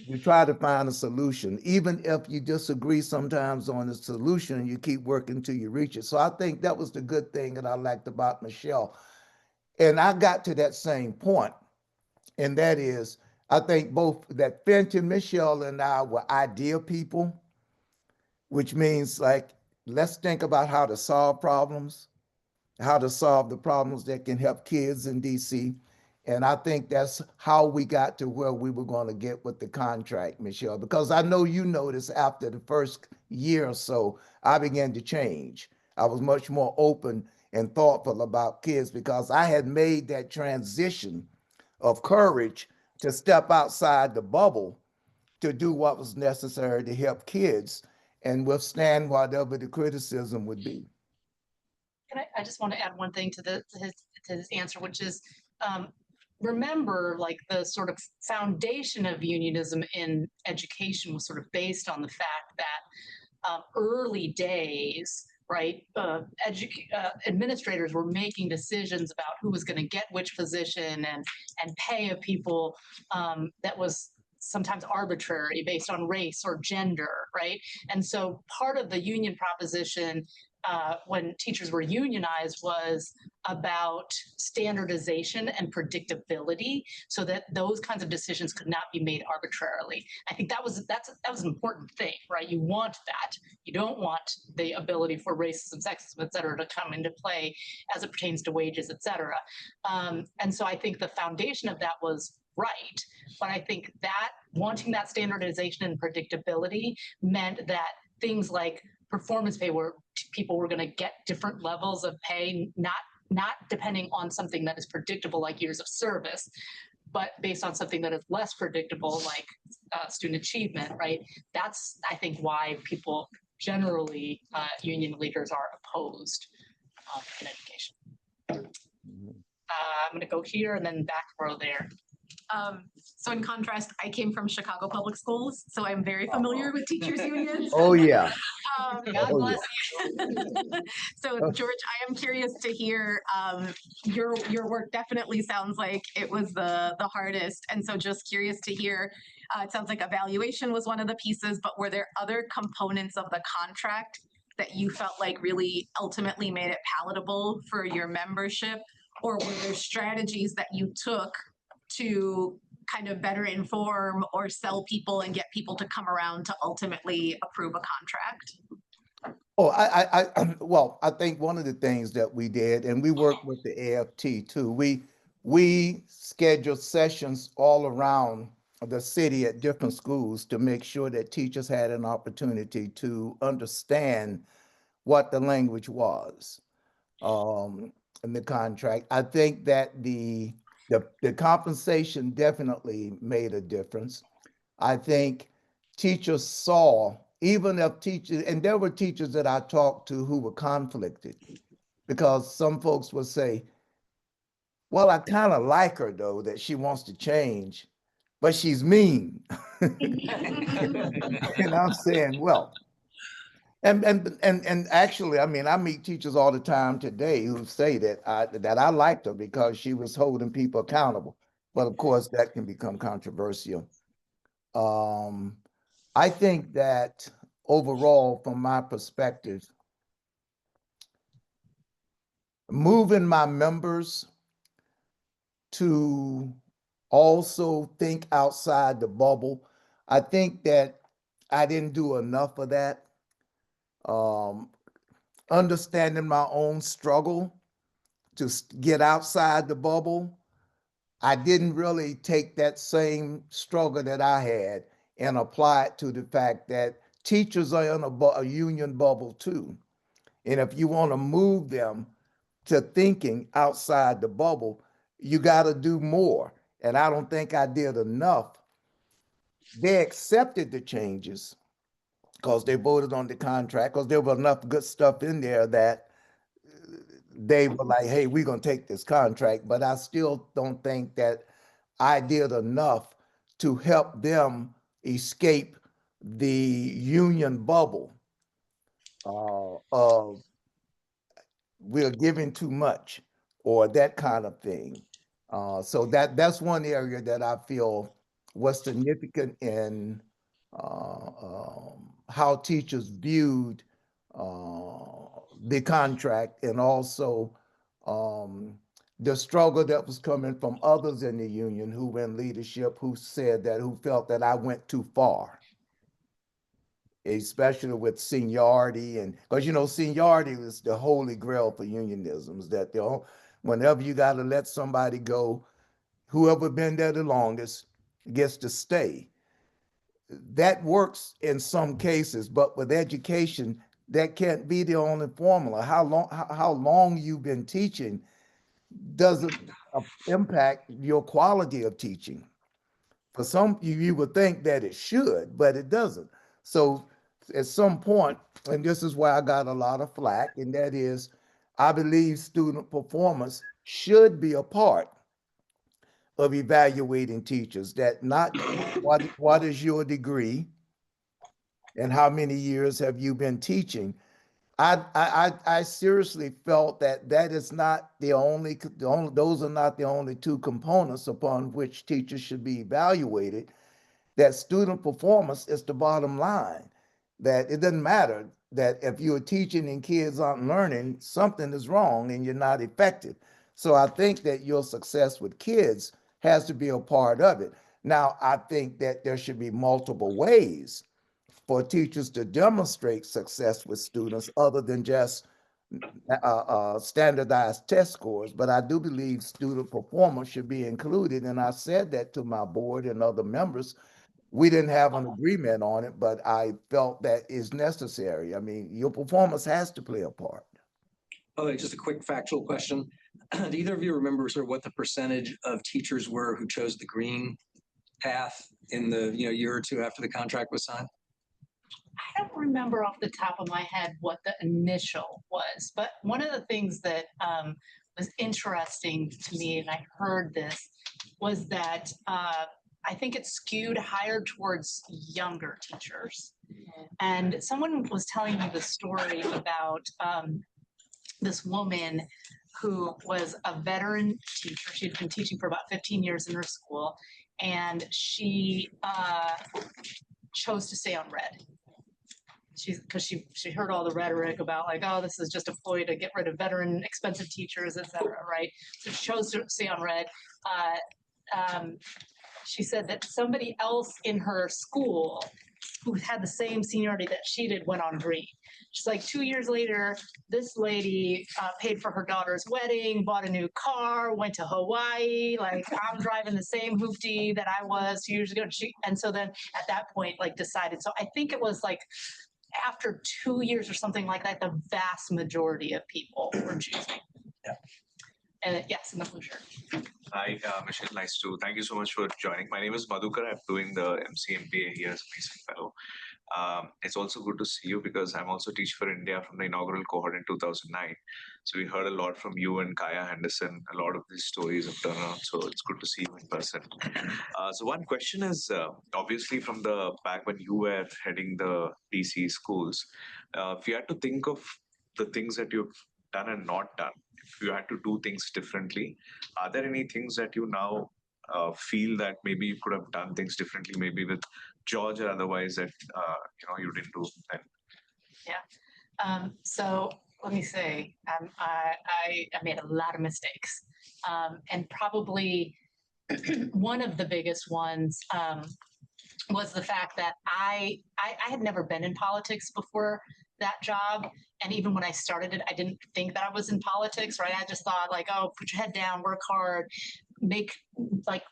you try to find a solution, even if you disagree sometimes on the solution, you keep working till you reach it. So I think that was the good thing that I liked about Michelle. And I got to that same point, and that is, I think both that Fenton, Michelle, and I were idea people, which means like, let's think about how to solve problems, how to solve the problems that can help kids in DC. And I think that's how we got to where we were going to get with the contract, Michelle, because I know you noticed after the first year or so, I began to change. I was much more open and thoughtful about kids because I had made that transition of courage to step outside the bubble to do what was necessary to help kids and withstand whatever the criticism would be. I just want to add one thing to his answer, which is remember, like the sort of foundation of unionism in education was sort of based on the fact that early days, right, administrators were making decisions about who was going to get which position and pay of people that was sometimes arbitrary based on race or gender, right? And so part of the union proposition when teachers were unionized was about standardization and predictability so that those kinds of decisions could not be made arbitrarily. I think that was an important thing, right? You want that. You don't want the ability for racism, sexism, et cetera, to come into play as it pertains to wages, et cetera. And so I think the foundation of that was right. But I think that wanting that standardization and predictability meant that things like performance pay where people were going to get different levels of pay, not depending on something that is predictable like years of service, but based on something that is less predictable like student achievement, right? That's, I think, why people generally, union leaders are opposed in education. I'm going to go here and then back row there. So in contrast, I came from Chicago Public Schools, so I'm very familiar with teachers unions. Oh, yeah. God bless you. So George, I am curious to hear your work definitely sounds like it was the hardest. And so just curious to hear, it sounds like evaluation was one of the pieces, but were there other components of the contract that you felt like really ultimately made it palatable for your membership? Or were there strategies that you took to kind of better inform or sell people and get people to come around to ultimately approve a contract? Oh, well, I think one of the things that we did, and we worked with the AFT too, we scheduled sessions all around the city at different schools to make sure that teachers had an opportunity to understand what the language was in the contract. I think that the compensation definitely made a difference. I think teachers saw, even if teachers, and there were teachers that I talked to who were conflicted because some folks would say, well, I kind of like her though, that she wants to change, but she's mean. And I'm saying, well, and actually, I mean, I meet teachers all the time today who say that I liked her because she was holding people accountable. But of course, that can become controversial. Um, I think that overall, from my perspective, moving my members to also think outside the bubble, I think that I didn't do enough of that. Um, Understanding my own struggle to get outside the bubble, I didn't really take that same struggle that I had and apply it to the fact that teachers are in a union bubble too. And if you want to move them to thinking outside the bubble, you got to do more. And I don't think I did enough. They accepted the changes because they voted on the contract, because there was enough good stuff in there that they were like, hey, we're going to take this contract. But I still don't think that I did enough to help them escape the union bubble of we're giving too much or that kind of thing. So that's one area that I feel was significant in how teachers viewed the contract, and also the struggle that was coming from others in the union who were in leadership who felt that I went too far, especially with seniority. And because seniority is the holy grail for unionisms, that whenever you got to let somebody go, whoever been there the longest gets to stay. That works in some cases, but with education, that can't be the only formula. How long you've been teaching doesn't impact your quality of teaching. For some, you would think that it should, but it doesn't. So at some point, and this is why I got a lot of flack, and that is, I believe student performance should be a part of evaluating teachers. That not what is your degree and how many years have you been teaching. I seriously felt that is not those are not the only two components upon which teachers should be evaluated. That student performance is the bottom line. That it doesn't matter that if you're teaching and kids aren't learning, something is wrong and you're not effective. So I think that your success with kids has to be a part of it. Now, I think that there should be multiple ways for teachers to demonstrate success with students other than just standardized test scores. But I do believe student performance should be included. And I said that to my board and other members. We didn't have an agreement on it, but I felt that is necessary. I mean, your performance has to play a part. Oh, just a quick factual question. Do either of you remember sort of what the percentage of teachers were who chose the green path in the year or two after the contract was signed? I don't remember off the top of my head what the initial was, but one of the things that was interesting to me, and I heard this, was that I think it skewed higher towards younger teachers. And someone was telling me the story about this woman who was a veteran teacher. She'd been teaching for about 15 years in her school, and she chose to stay on red. she heard all the rhetoric about like, oh, this is just a ploy to get rid of veteran expensive teachers, et cetera, right? So she chose to stay on red. She said that somebody else in her school who had the same seniority that she did went on green. She's like, 2 years later, this lady paid for her daughter's wedding, bought a new car, went to Hawaii. Like, I'm driving the same hoopty that I was 2 years ago. And so then at that point, like, decided. So I think it was like after 2 years or something like that, the vast majority of people were choosing. Yeah. And yes, in the blue shirt. Hi, Michelle. Thank you so much for joining. My name is Madhukar. I'm doing the MCMBA here as a recent fellow. It's also good to see you because I'm also Teach for India from the inaugural cohort in 2009. So we heard a lot from you and Kaya Henderson. A lot of these stories have turned around. So it's good to see you in person. So one question is, obviously from the back when you were heading the DC schools, if you had to think of the things that you've done and not done, if you had to do things differently, are there any things that you now feel that maybe you could have done things differently, maybe with George or otherwise that you didn't do then? So let me say, I made a lot of mistakes, and probably one of the biggest ones was the fact that I had never been in politics before that job. And even when I started it, I didn't think that I was in politics, right? I just thought like, oh, put your head down, work hard, make like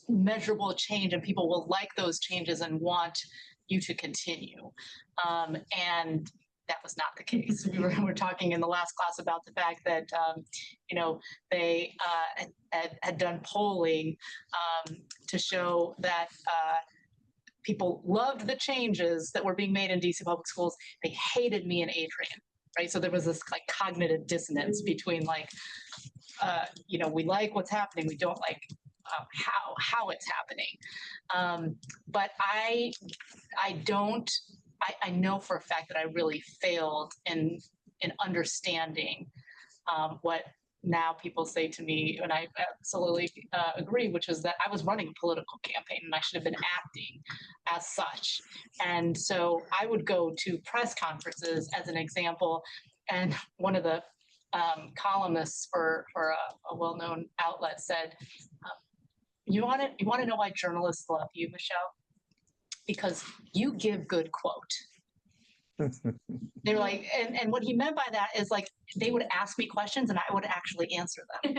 measurable change, and people will like those changes and want you to continue. And that was not the case. We were talking in the last class about the fact that, they had done polling to show that people loved the changes that were being made in DC public schools. They hated me and Adrian, right? So there was this like cognitive dissonance between like, we like what's happening, we don't like how it's happening. But I know for a fact that I really failed in understanding what now people say to me, and I absolutely agree, which is that I was running a political campaign and I should have been acting as such. And so I would go to press conferences as an example, and one of the columnists for a well-known outlet said, you want to know why journalists love you, Michelle? Because you give good quote. They're like, and what he meant by that is like, they would ask me questions and I would actually answer them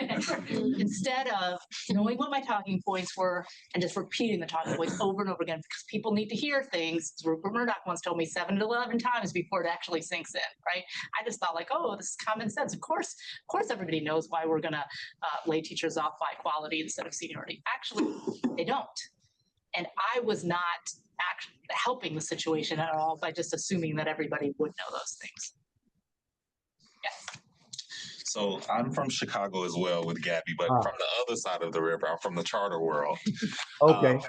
instead of knowing what my talking points were and just repeating the talking points over and over again, because people need to hear things. Rupert Murdoch once told me 7 to 11 times before it actually sinks in, right? I just thought like, oh, this is common sense. Of course, everybody knows why we're going to lay teachers off by quality instead of seniority. Actually, they don't. And I was not actually helping the situation at all by just assuming that everybody would know those things. Yes. So I'm from Chicago as well with Gabby, but from the other side of the river, I'm from the charter world. Okay.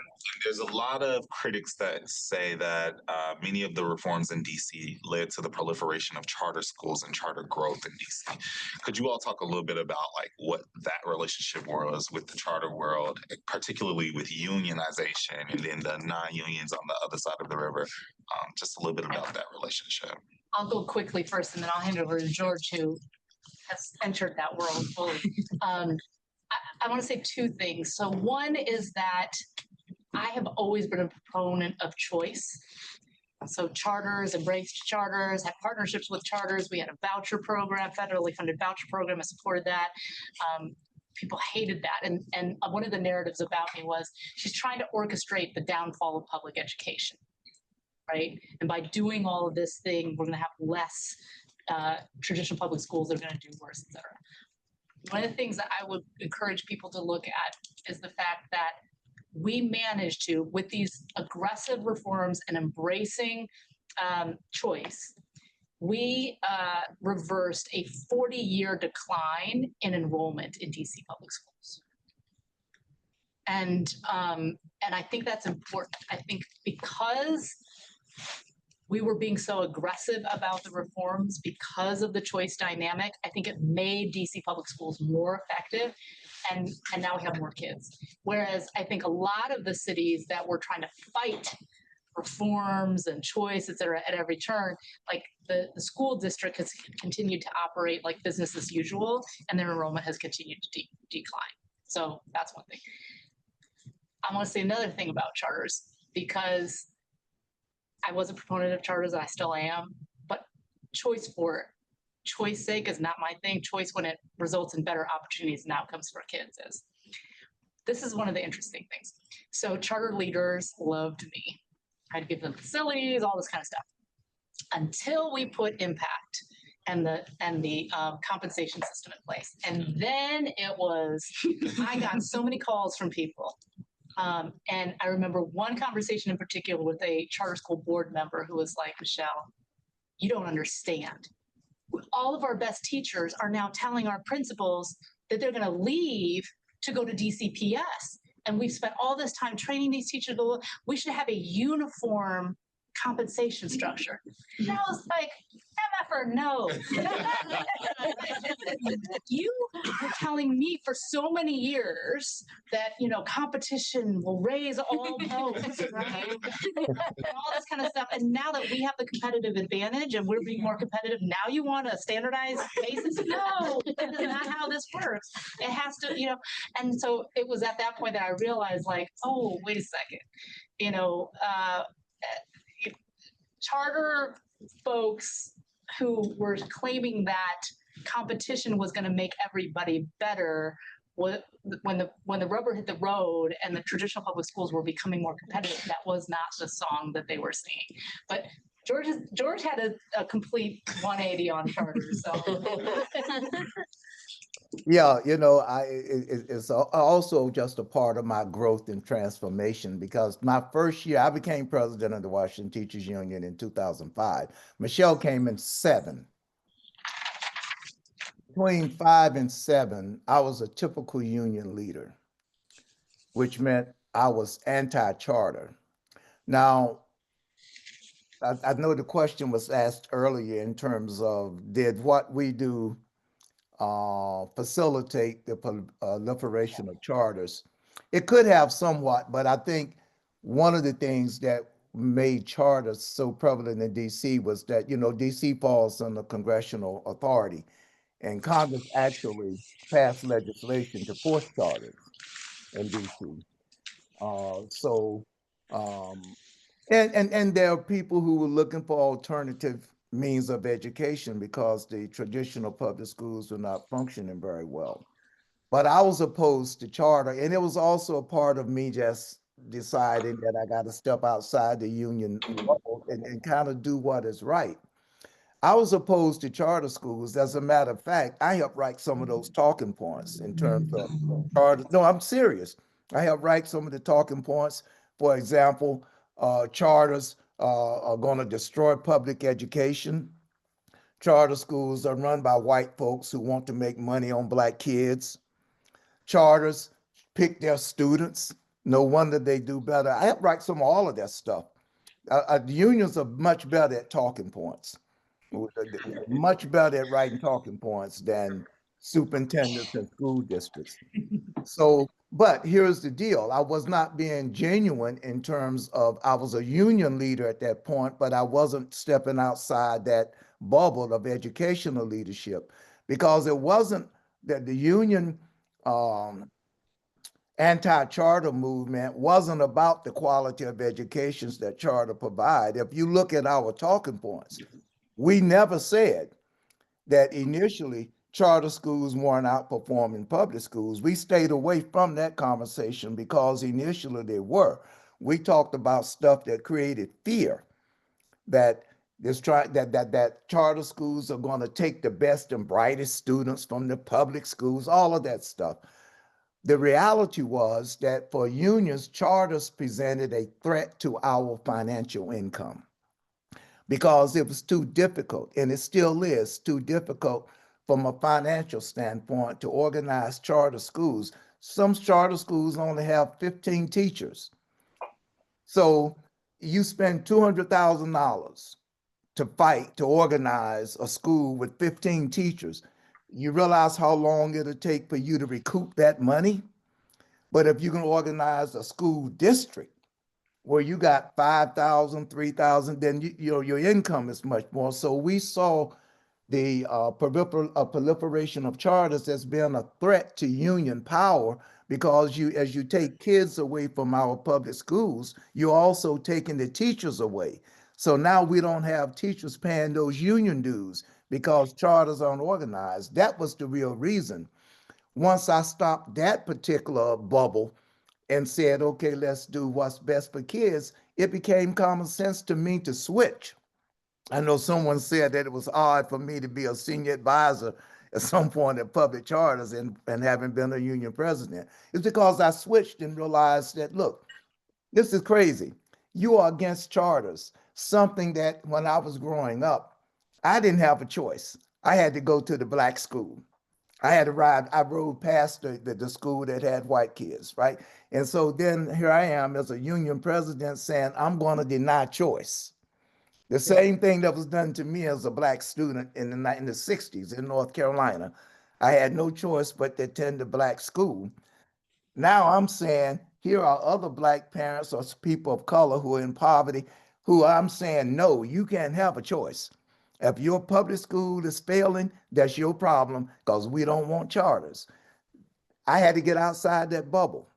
There's a lot of critics that say that many of the reforms in DC led to the proliferation of charter schools and charter growth in DC. Could you all talk a little bit about like what that relationship was with the charter world, particularly with unionization and then the non-unions on the other side of the river? Just a little bit about that relationship. I'll go quickly first, and then I'll hand it over to George, who has entered that world fully. I want to say 2 things. So one is that I have always been a proponent of choice. So charters, embraced charters, had partnerships with charters. We had a voucher program, federally funded voucher program. I supported that. People hated that. And one of the narratives about me was she's trying to orchestrate the downfall of public education, right? And by doing all of this thing, we're going to have less traditional public schools that are going to do worse, et cetera. One of the things that I would encourage people to look at is the fact that we managed to, with these aggressive reforms and embracing choice, we reversed a 40-year decline in enrollment in DC public schools. And I think that's important. I think because we were being so aggressive about the reforms because of the choice dynamic, I think it made DC public schools more effective, and now we have more kids. Whereas I think a lot of the cities that were trying to fight reforms and choice, et cetera, at every turn, like the school district has continued to operate like business as usual, and their enrollment has continued to decline. So that's one thing. I want to say another thing about charters, because I was a proponent of charters and I still am, but choice for choice sake is not my thing. Choice when it results in better opportunities and outcomes for kids is. This is one of the interesting things. So charter leaders loved me. I'd give them facilities, all this kind of stuff, until we put impact and the compensation system in place. And then it was, I got so many calls from people. And I remember one conversation in particular with a charter school board member who was like, Michelle, you don't understand. All of our best teachers are now telling our principals that they're going to leave to go to DCPS. And we've spent all this time training these teachers. We should have a uniform compensation structure. And I was like, MFR, no. You were telling me for so many years that, competition will raise all boats, right? And all this kind of stuff. And now that we have the competitive advantage and we're being more competitive, now you want a standardized basis? No, that is not how this works. It has to, and so it was at that point that I realized, like, oh, wait a second, charter folks who were claiming that competition was going to make everybody better when the rubber hit the road and the traditional public schools were becoming more competitive, that was not the song that they were singing. But George had a complete 180 on charters. So. Yeah, it's also just a part of my growth and transformation, because my first year, I became president of the Washington Teachers Union in 2005. Michelle came in 7. Between 5 and 7, I was a typical union leader, which meant I was anti-charter. Now, I know the question was asked earlier in terms of, did what we do facilitate the proliferation of charters? It could have somewhat, but I think one of the things that made charters so prevalent in DC was that, DC falls under congressional authority, and Congress actually passed legislation to force charters in DC. And there are people who were looking for alternative means of education because the traditional public schools were not functioning very well. But I was opposed to charter, and it was also a part of me just deciding that I got to step outside the union world and kind of do what is right. I was opposed to charter schools. As a matter of fact, I helped write some of those talking points in terms of charter. No, I'm serious. I helped write some of the talking points. For example, charters are going to destroy public education. Charter schools are run by white folks who want to make money on Black kids. Charters pick their students. No wonder they do better. I helped write some of all of that stuff. The unions are much better at talking points, much better at writing talking points than superintendents and school districts. So, but here's the deal. I was not being genuine in terms of, I was a union leader at that point, but I wasn't stepping outside that bubble of educational leadership, because it wasn't that the union anti-charter movement wasn't about the quality of educations that charter provide. If you look at our talking points, we never said that initially charter schools weren't outperforming public schools. We stayed away from that conversation because initially they were. We talked about stuff that created fear, that charter schools are going to take the best and brightest students from the public schools, all of that stuff. The reality was that for unions, charters presented a threat to our financial income, because it was too difficult, and it still is too difficult from a financial standpoint to organize charter schools. Some charter schools only have 15 teachers. So you spend $200,000 to fight to organize a school with 15 teachers. You realize how long it'll take for you to recoup that money? But if you can organize a school district where you got 5,000, 3,000, then your income is much more. So we saw the proliferation of charters as being a threat to union power, because as you take kids away from our public schools, you're also taking the teachers away. So now we don't have teachers paying those union dues because charters aren't organized. That was the real reason. Once I stopped that particular bubble and said, okay, let's do what's best for kids, it became common sense to me to switch. I know someone said that it was odd for me to be a senior advisor at some point at public charters and having been a union president. It's because I switched and realized that, look, this is crazy. You are against charters, something that when I was growing up, I didn't have a choice. I had to go to the black school. I rode past the school that had white kids, right? And so then here I am as a union president saying, I'm going to deny choice. The same thing that was done to me as a black student in the 60s in North Carolina. I had no choice but to attend a black school. Now I'm saying here are other black parents or people of color who are in poverty who I'm saying, no, you can't have a choice. If your public school is failing, that's your problem because we don't want charters. I had to get outside that bubble.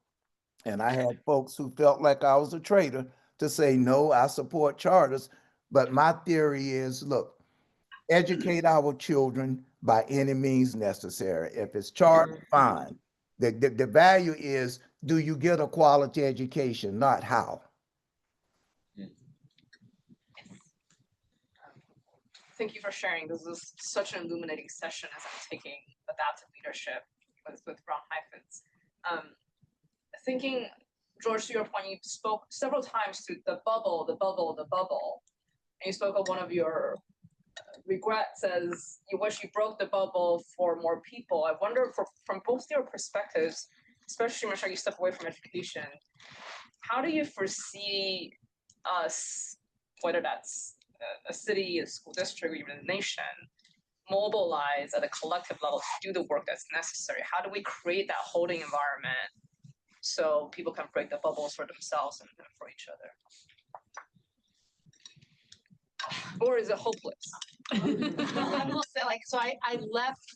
And I had folks who felt like I was a traitor to say, no, I support charters. But my theory is, look, educate our children by any means necessary. If it's charter, fine. The value is, do you get a quality education, not how. Thank you for sharing. This is such an illuminating session as I'm taking adaptive leadership with Brown Hyphens. Thinking, George, to your point, you spoke several times to the bubble, the bubble, the bubble. And you spoke of one of your regrets as you wish you broke the bubble for more people. I wonder, from both your perspectives, especially Michelle, you step away from education, how do you foresee us, whether that's a city, a school district, or even a nation, mobilize at a collective level to do the work that's necessary? How do we create that holding environment so people can break the bubbles for themselves and for each other? Or is it hopeless? I will say, so I left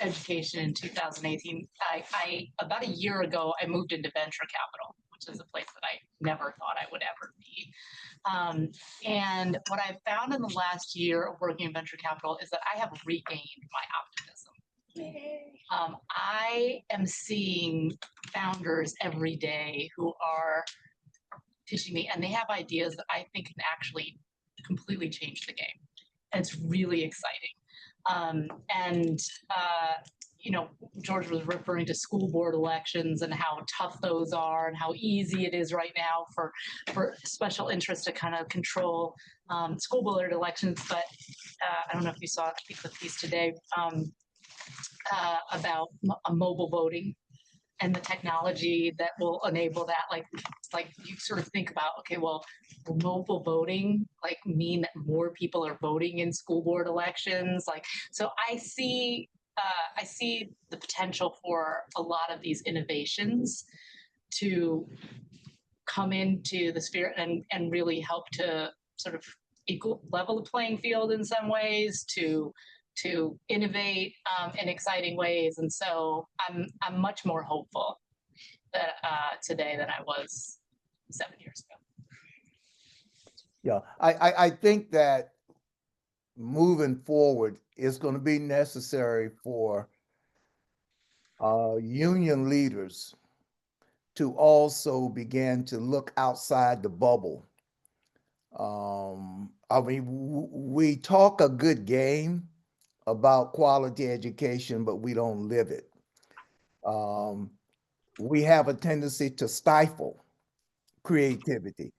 education in 2018. I about a year ago, I moved into venture capital, which is a place that I never thought I would ever be. And what I've found in the last year of working in venture capital is that I have regained my optimism. I am seeing founders every day who are pitching me, and they have ideas that I think can actually completely change the game. And it's really exciting. George was referring to school board elections and how tough those are and how easy it is right now for special interests to kind of control school board elections. But I don't know if you saw, I think the piece today about mobile voting and the technology that will enable that. Like you sort of think about, okay, well, will mobile voting mean that more people are voting in school board elections? So I see the potential for a lot of these innovations to come into the sphere and really help to sort of level the playing field in some ways, to innovate in exciting ways. And so I'm much more hopeful that today than I was 7 years ago. Yeah, I think that moving forward is going to be necessary for union leaders to also begin to look outside the bubble. I mean, we talk a good game about quality education, but we don't live it. We have a tendency to stifle creativity.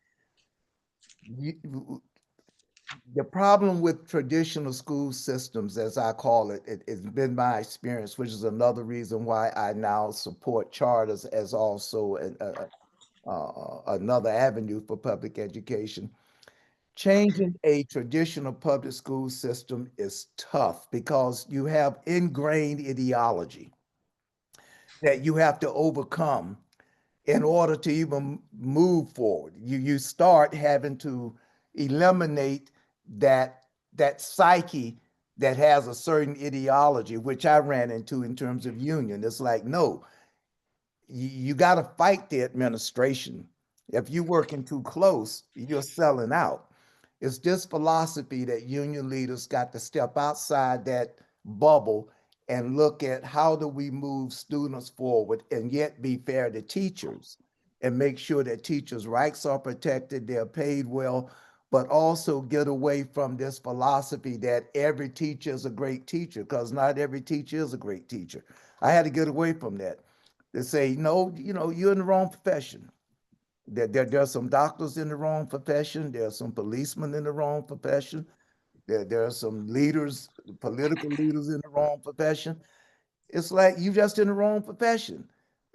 The problem with traditional school systems, as I call it, it's been my experience, which is another reason why I now support charters as also another avenue for public education. Changing a traditional public school system is tough because you have ingrained ideology that you have to overcome in order to even move forward. You start having to eliminate that psyche that has a certain ideology, which I ran into in terms of union. It's like, no, you got to fight the administration. If you're working too close, you're selling out. It's this philosophy that union leaders got to step outside that bubble and look at how do we move students forward and yet be fair to teachers and make sure that teachers' rights are protected, they're paid well, but also get away from this philosophy that every teacher is a great teacher, because not every teacher is a great teacher. I had to get away from that. They say, no, you're in the wrong profession. There's some doctors in the wrong profession. There's some policemen in the wrong profession. There are some leaders, political leaders in the wrong profession. It's like you just in the wrong profession.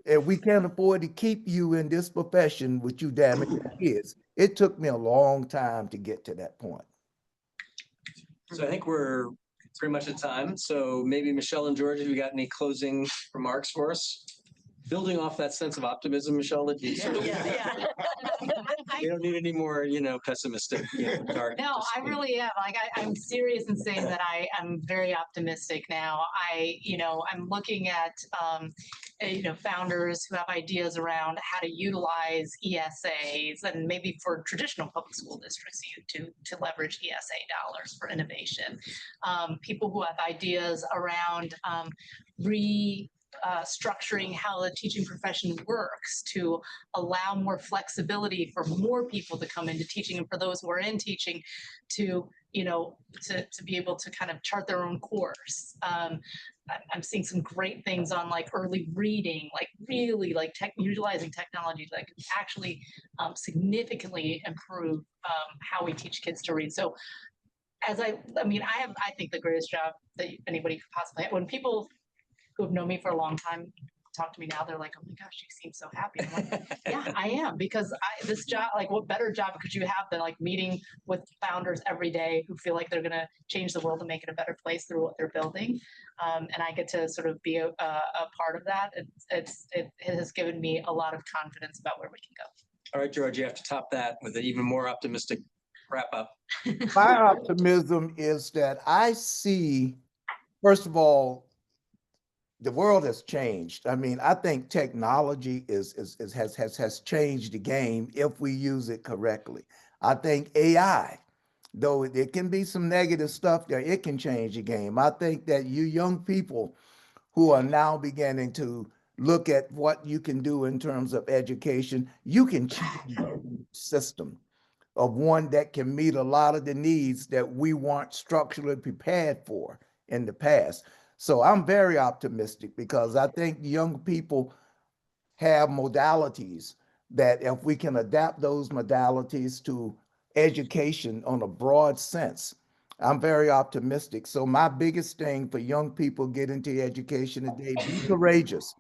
And we can't afford to keep you in this profession with you damaging kids. It took me a long time to get to that point. So I think we're pretty much at time. So maybe Michelle and George, have you got any closing remarks for us? Building off that sense of optimism, Michelle, that you sort of, we don't need any more, pessimistic, dark. No, I really am. Like, I'm serious in saying that I am very optimistic now. I'm looking at, founders who have ideas around how to utilize ESAs and maybe for traditional public school districts to leverage ESA dollars for innovation. People who have ideas around structuring how the teaching profession works to allow more flexibility for more people to come into teaching, and for those who are in teaching to be able to kind of chart their own course. I'm seeing some great things on like early reading, like really like utilizing technology to like actually significantly improve how we teach kids to read. So I think the greatest job that anybody could possibly have. When people who have known me for a long time talk to me now, they're like, oh my gosh, you seem so happy. I'm like, yeah, I am, because this job, like, what better job could you have than like meeting with founders every day who feel like they're gonna change the world and make it a better place through what they're building. And I get to sort of be a part of that. It has given me a lot of confidence about where we can go. All right, George, you have to top that with an even more optimistic wrap up. My optimism is that I see, first of all, the world has changed. I mean, I think technology has changed the game if we use it correctly. I think AI, though it can be some negative stuff there, it can change the game. I think that you young people who are now beginning to look at what you can do in terms of education, you can change the system of one that can meet a lot of the needs that we weren't structurally prepared for in the past. So I'm very optimistic because I think young people have modalities that if we can adapt those modalities to education on a broad sense, I'm very optimistic. So my biggest thing for young people get into education today, be courageous.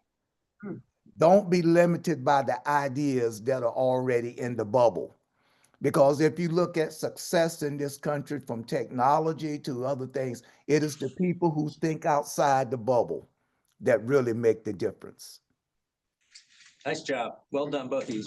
Don't be limited by the ideas that are already in the bubble. Because if you look at success in this country, from technology to other things, it is the people who think outside the bubble that really make the difference. Nice job. Well done, both of you.